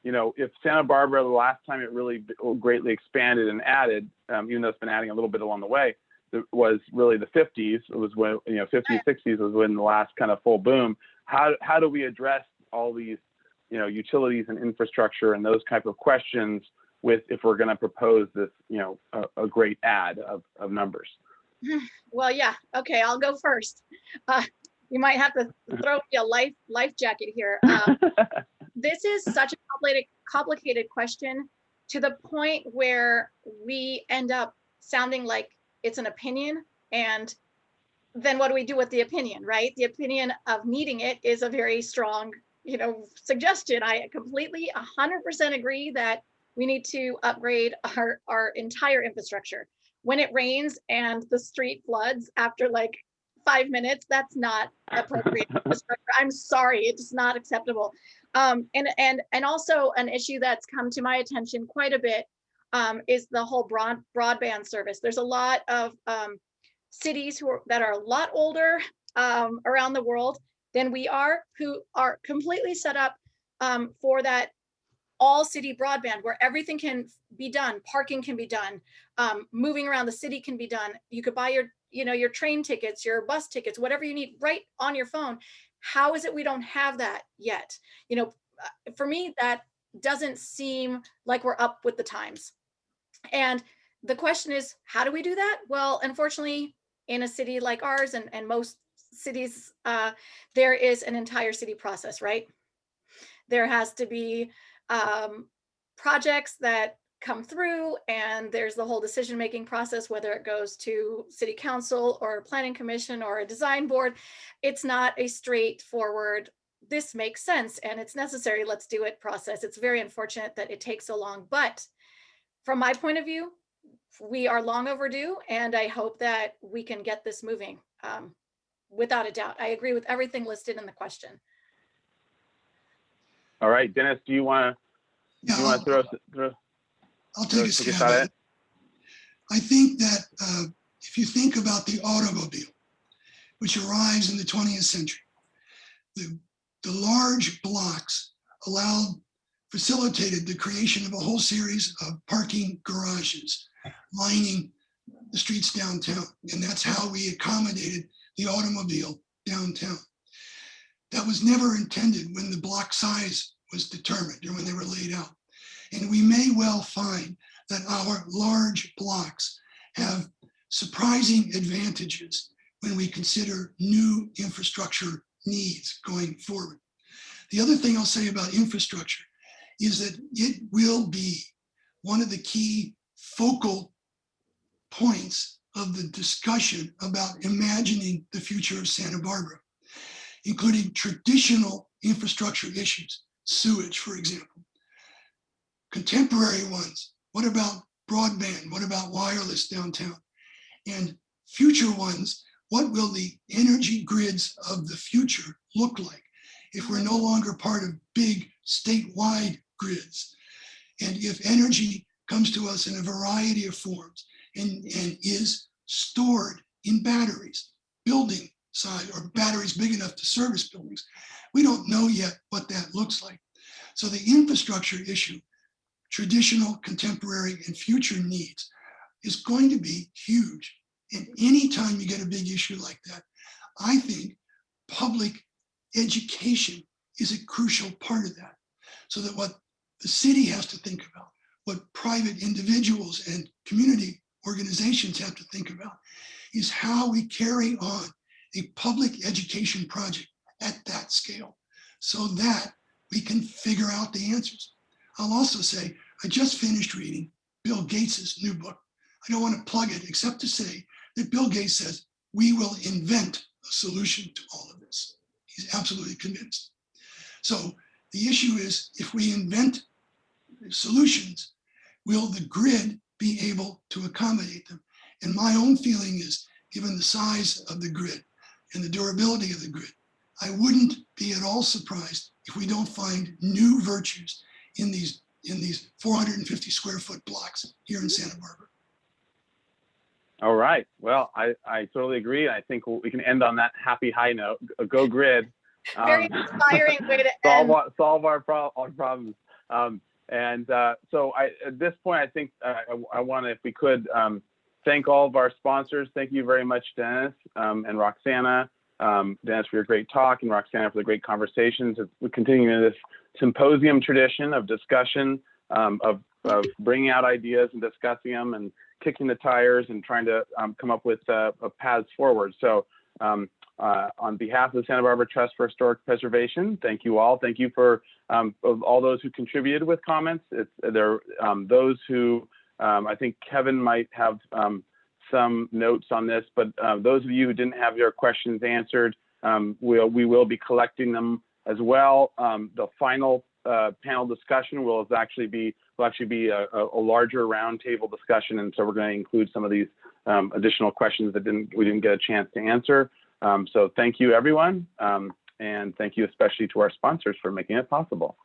if Santa Barbara, the last time it really greatly expanded and added, even though it's been adding a little bit along the way, it was really the 50s. It was when, 50s, 60s was when the last kind of full boom. How do we address all these, utilities and infrastructure and those type of questions if we're going to propose this, a great add of numbers? Well, yeah. Okay, I'll go first. You might have to throw me a life jacket here. This is such a complicated question, to the point where we end up sounding like it's an opinion, and then what do we do with the opinion, right? The opinion of needing it is a very strong, suggestion. I completely 100% agree that we need to upgrade our entire infrastructure. When it rains and the street floods after like 5 minutes, that's not appropriate infrastructure. I'm sorry, it's not acceptable. And also an issue that's come to my attention quite a bit is the whole broadband service. There's a lot of cities that are a lot older around the world than we are, who are completely set up for that all city broadband, where everything can be done. Parking can be done. Moving around the city can be done. You could buy your train tickets, your bus tickets, whatever you need right on your phone. How is it we don't have that yet? For me, that doesn't seem like we're up with the times. And the question is, how do we do that? Well, unfortunately, in a city like ours and most cities, there is an entire city process, right? There has to be projects that come through, and there's the whole decision-making process, whether it goes to city council or a planning commission or a design board. It's not a straightforward, this makes sense and it's necessary, let's do it process. It's very unfortunate that it takes so long, but from my point of view, we are long overdue, and I hope that we can get this moving without a doubt. I agree with everything listed in the question. All right, Dennis, do you want to throw? I'll take a stab at it. I think that if you think about the automobile, which arrives in the 20th century, the large blocks facilitated the creation of a whole series of parking garages lining the streets downtown. And that's how we accommodated the automobile downtown. That was never intended when the block size was determined or when they were laid out. And we may well find that our large blocks have surprising advantages when we consider new infrastructure needs going forward. The other thing I'll say about infrastructure is that it will be one of the key focal points of the discussion about imagining the future of Santa Barbara, including traditional infrastructure issues, sewage, for example. Contemporary ones, what about broadband? What about wireless downtown? And future ones, what will the energy grids of the future look like if we're no longer part of big statewide grids? And if energy comes to us in a variety of forms and is stored in batteries, building side, or batteries big enough to service buildings, we don't know yet what that looks like. So the infrastructure issue, traditional, contemporary, and future needs, is going to be huge. And anytime you get a big issue like that, I think public education is a crucial part of that. So that what the city has to think about, what private individuals and community organizations have to think about, is how we carry on a public education project at that scale so that we can figure out the answers. I'll also say, I just finished reading Bill Gates's new book. I don't want to plug it except to say that Bill Gates says, we will invent a solution to all of this. He's absolutely convinced. So the issue is, if we invent solutions, will the grid be able to accommodate them? And my own feeling is, given the size of the grid and the durability of the grid, I wouldn't be at all surprised if we don't find new virtues in these 450 square foot blocks here in Santa Barbara. All right. Well, I totally agree. I think we can end on that happy high note. Go grid. Very inspiring way to end. Solve our problems. So at this point, I think I want to, if we could, thank all of our sponsors. Thank you very much, Dennis and Roxanna. Dennis, for your great talk, and Roxanna for the great conversations. We're continuing this symposium tradition of discussion, of bringing out ideas and discussing them and kicking the tires and trying to come up with paths forward. So on behalf of the Santa Barbara Trust for Historic Preservation, thank you all. Thank you for all those who contributed with comments. There those who, I think Kevin might have some notes on this, but those of you who didn't have your questions answered, we will be collecting them as well. The final panel discussion will actually be a larger roundtable discussion, and so we're going to include some of these additional questions that we didn't get a chance to answer. So thank you, everyone, and thank you especially to our sponsors for making it possible.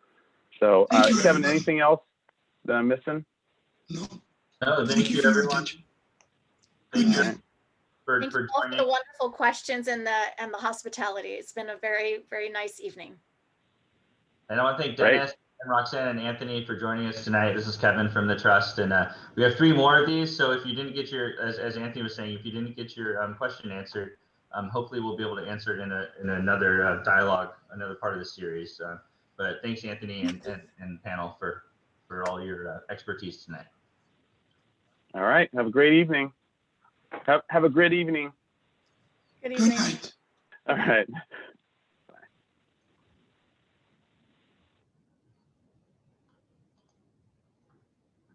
So Kevin, anything else that I'm missing? No. No, thank you, everyone. Thank you for Thank you all for the wonderful questions and the hospitality. It's been a very, very nice evening. And I want to thank Dennis and Roxanna and Anthony for joining us tonight. This is Kevin from the Trust, and we have 3 more of these. So if you didn't get your, as Anthony was saying, if you didn't get your question answered, hopefully we'll be able to answer it in another dialogue, another part of the series. But thanks, Anthony and panel for all your expertise tonight. All right. Have a great evening. Have a great evening. Good evening. Good night. All right.